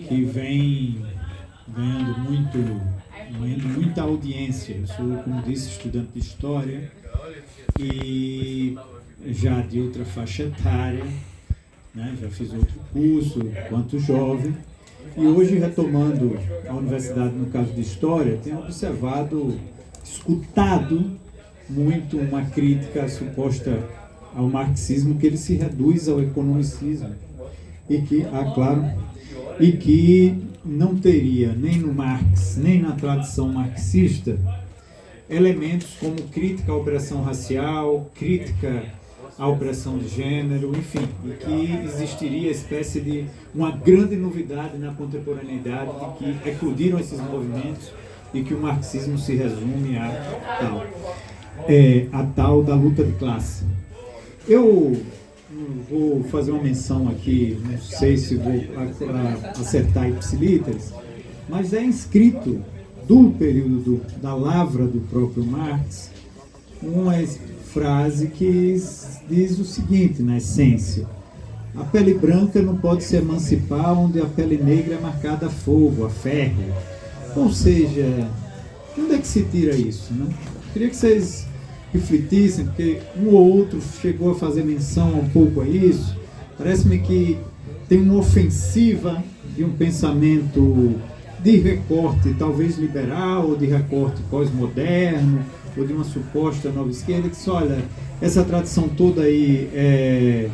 que vem ganhando muita audiência. Eu sou, como disse, estudante de História e já de outra faixa etária, né? Já fiz outro curso enquanto jovem e hoje, retomando a universidade no caso de História, tenho observado, escutado muito uma crítica suposta ao marxismo, que ele se reduz ao economicismo e que, claro, e que não teria nem no Marx, nem na tradição marxista, elementos como crítica à opressão racial, crítica à opressão de gênero, enfim, e que existiria espécie de uma grande novidade na contemporaneidade de que eclodiram esses movimentos e que o marxismo se resume a tal da luta de classe. Eu vou fazer uma menção aqui, não sei se vou acertar ipsilíteres, mas é inscrito do período da lavra do próprio Marx uma frase que diz o seguinte, na essência: a pele branca não pode se emancipar onde a pele negra é marcada a fogo, a ferro. Ou seja, de onde é que se tira isso, né? Queria que vocês refletissem, porque um ou outro chegou a fazer menção um pouco a isso. Parece-me que tem uma ofensiva de um pensamento de recorte, talvez liberal, ou de recorte pós-moderno, ou de uma suposta nova esquerda, que diz, olha, essa tradição toda aí é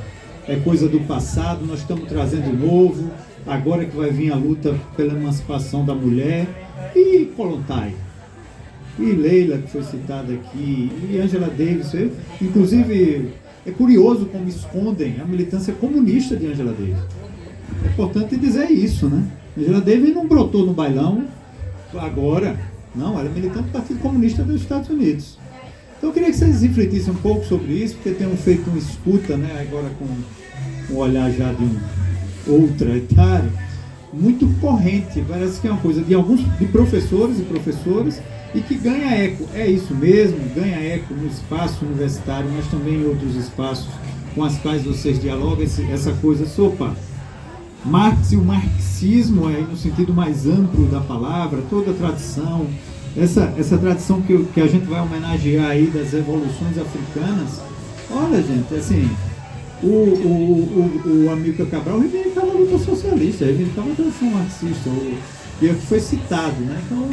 coisa do passado, nós estamos trazendo novo, agora que vai vir a luta pela emancipação da mulher, e Kollontai, e Leila, que foi citada aqui, e Angela Davis. Inclusive, é curioso como escondem a militância comunista de Angela Davis. É importante dizer isso, né? Angela Davis não brotou no bailão agora, não, ela é militante do Partido Comunista dos Estados Unidos. Então eu queria que vocês refletissem um pouco sobre isso, porque tenham feito uma escuta, né, agora com o olhar já de outra etária, muito corrente, parece que é uma coisa de professores e professoras, e que ganha eco. É isso mesmo, ganha eco no espaço universitário, mas também em outros espaços com as quais vocês dialogam, essa coisa, sopa, Marx e o marxismo, aí no sentido mais amplo da palavra, toda a tradição, essa tradição que a gente vai homenagear aí das revoluções africanas. Olha, gente, assim, o Amílcar Cabral reivindicava a luta socialista, reivindicava a tradição marxista, e foi citado, né? Então,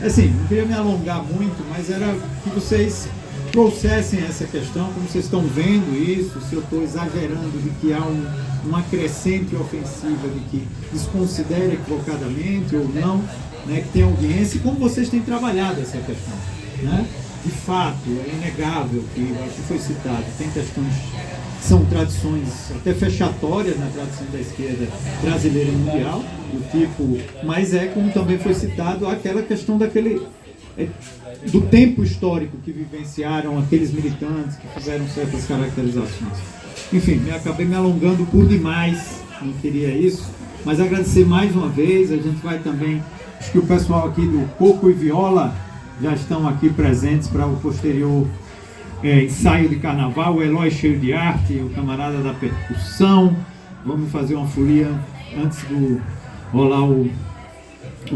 assim, não queria me alongar muito, mas era que vocês trouxessem essa questão, como vocês estão vendo isso, se eu estou exagerando de que há uma crescente ofensiva de que desconsidera equivocadamente ou não, né, que tem audiência, e como vocês têm trabalhado essa questão, né? De fato, é inegável que, aqui foi citado, tem questões que são tradições até fechatórias na tradição da esquerda brasileira e mundial, do tipo, mas como também foi citado, aquela questão do tempo histórico que vivenciaram aqueles militantes que fizeram certas caracterizações. Enfim, acabei me alongando por demais, não queria isso, mas agradecer mais uma vez. A gente vai também, acho que o pessoal aqui do Coco e Viola já estão aqui presentes para o posterior ensaio de carnaval, o Eloy cheio de arte, o camarada da percussão. Vamos fazer uma folia antes do rolar o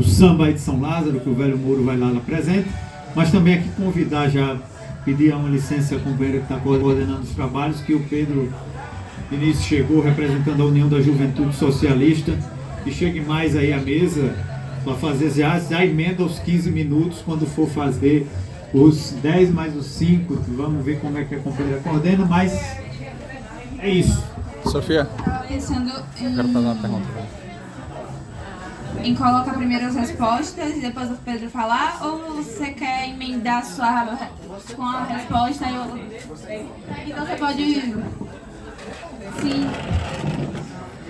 samba aí de São Lázaro, que o Velho Mouro vai lá presente, mas também aqui convidar, já pedir uma licença à companheira que está coordenando os trabalhos, que o Pedro Vinícius chegou representando a União da Juventude Socialista, que chegue mais aí à mesa para fazer, já emenda os 15 minutos, quando for fazer os 10 mais os 5, vamos ver como é que a companheira coordena, mas é isso. Sofia, Pensando eu quero fazer uma pergunta. em colocar primeiro as respostas e depois o Pedro falar, ou você quer emendar com a resposta? Então você pode... Sim.